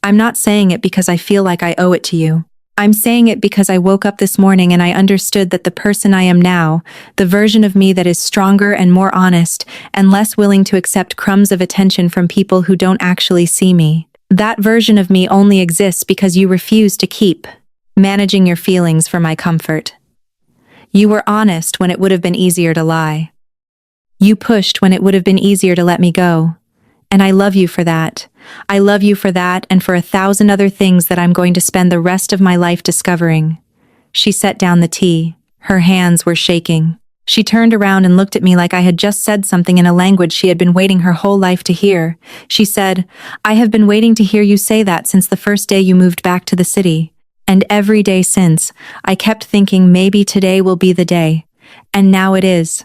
I'm not saying it because I feel like I owe it to you. I'm saying it because I woke up this morning and I understood that the person I am now, the version of me that is stronger and more honest and less willing to accept crumbs of attention from people who don't actually see me, that version of me only exists because you refuse to keep managing your feelings for my comfort. You were honest when it would have been easier to lie. You pushed when it would have been easier to let me go. And I love you for that. I love you for that and for 1,000 other things that I'm going to spend the rest of my life discovering." She set down the tea. Her hands were shaking. She turned around and looked at me like I had just said something in a language she had been waiting her whole life to hear. She said, "I have been waiting to hear you say that since the first day you moved back to the city. And every day since, I kept thinking maybe today will be the day. And now it is."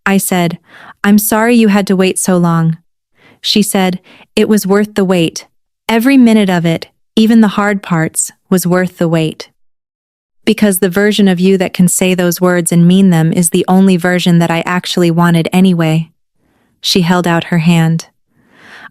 I said, "I'm sorry you had to wait so long." She said, "It was worth the wait. Every minute of it, even the hard parts, was worth the wait. Because the version of you that can say those words and mean them is the only version that I actually wanted anyway." She held out her hand.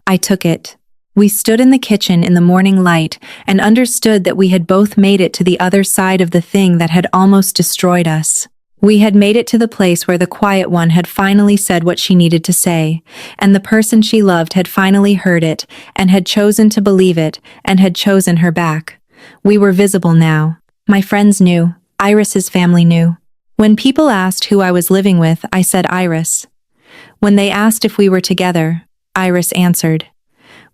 I took it. We stood in the kitchen in the morning light and understood that we had both made it to the other side of the thing that had almost destroyed us. We had made it to the place where the quiet one had finally said what she needed to say, and the person she loved had finally heard it and had chosen to believe it and had chosen her back. We were visible now. My friends knew. Iris's family knew. When people asked who I was living with, I said Iris. When they asked if we were together, Iris answered.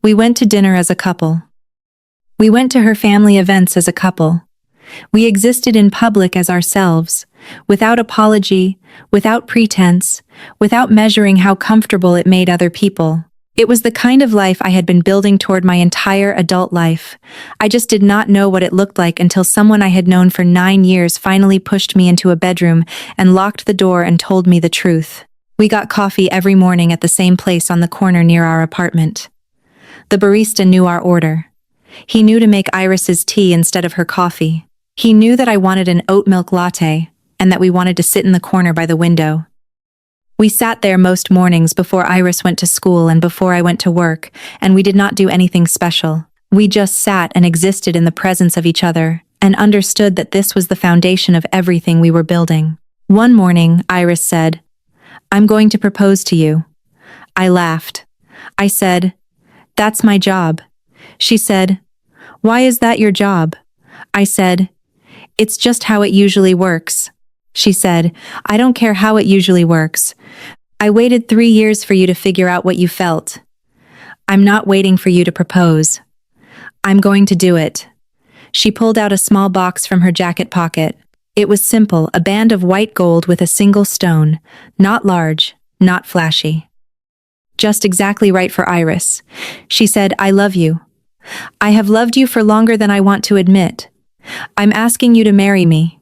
We went to dinner as a couple. We went to her family events as a couple. We existed in public as ourselves, without apology, without pretense, without measuring how comfortable it made other people. It was the kind of life I had been building toward my entire adult life. I just did not know what it looked like until someone I had known for 9 years finally pushed me into a bedroom and locked the door and told me the truth. We got coffee every morning at the same place on the corner near our apartment. The barista knew our order. He knew to make Iris's tea instead of her coffee. He knew that I wanted an oat milk latte, and that we wanted to sit in the corner by the window. We sat there most mornings before Iris went to school and before I went to work, and we did not do anything special. We just sat and existed in the presence of each other, and understood that this was the foundation of everything we were building. One morning, Iris said, "I'm going to propose to you." I laughed. I said, "That's my job." She said, "Why is that your job?" I said, "It's just how it usually works." She said, "I don't care how it usually works. I waited 3 years for you to figure out what you felt. I'm not waiting for you to propose. I'm going to do it." She pulled out a small box from her jacket pocket. It was simple, a band of white gold with a single stone, not large, not flashy. Just exactly right for Iris. She said, "I love you." I have loved you for longer than I want to admit. I'm asking you to marry me.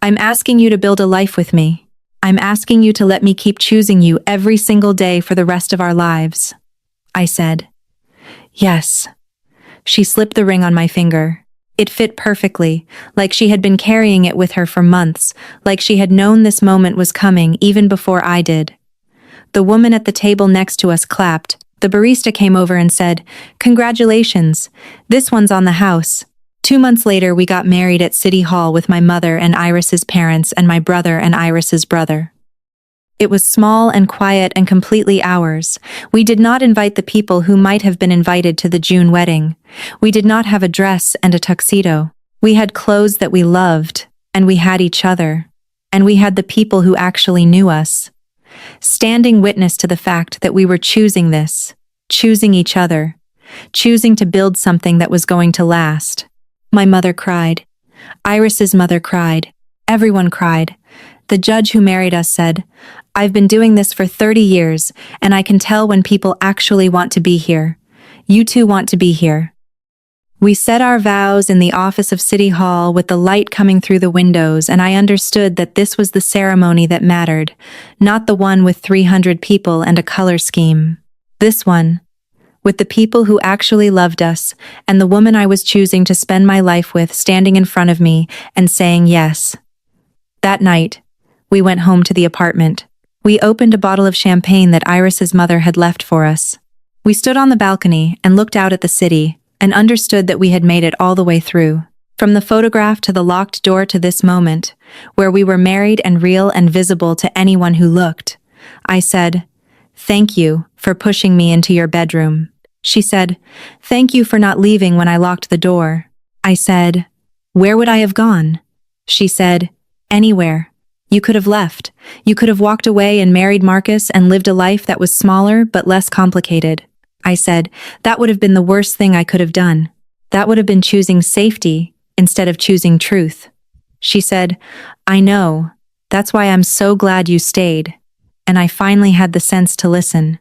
I'm asking you to build a life with me. I'm asking you to let me keep choosing you every single day for the rest of our lives. I said. Yes. She slipped the ring on my finger. It fit perfectly, like she had been carrying it with her for months, like she had known this moment was coming even before I did. The woman at the table next to us clapped. The barista came over and said, "Congratulations, this one's on the house." 2 months later, we got married at City Hall with my mother and Iris's parents and my brother and Iris's brother. It was small and quiet and completely ours. We did not invite the people who might have been invited to the June wedding. We did not have a dress and a tuxedo. We had clothes that we loved, and we had each other. And we had the people who actually knew us. Standing witness to the fact that we were choosing this, choosing each other, choosing to build something that was going to last. My mother cried. Iris's mother cried. Everyone cried. The judge who married us said, "I've been doing this for 30 years, and I can tell when people actually want to be here. You two want to be here." We said our vows in the office of City Hall with the light coming through the windows, and I understood that this was the ceremony that mattered, not the one with 300 people and a color scheme. This one, with the people who actually loved us, and the woman I was choosing to spend my life with standing in front of me and saying yes. That night, we went home to the apartment. We opened a bottle of champagne that Iris's mother had left for us. We stood on the balcony and looked out at the city, and understood that we had made it all the way through. From the photograph to the locked door to this moment, where we were married and real and visible to anyone who looked. I said, "Thank you for pushing me into your bedroom." She said, "Thank you for not leaving when I locked the door." I said, "Where would I have gone?" She said, "Anywhere. You could have left. You could have walked away and married Marcus and lived a life that was smaller but less complicated." I said, "That would have been the worst thing I could have done. That would have been choosing safety instead of choosing truth." She said, "I know. That's why I'm so glad you stayed." And I finally had the sense to listen.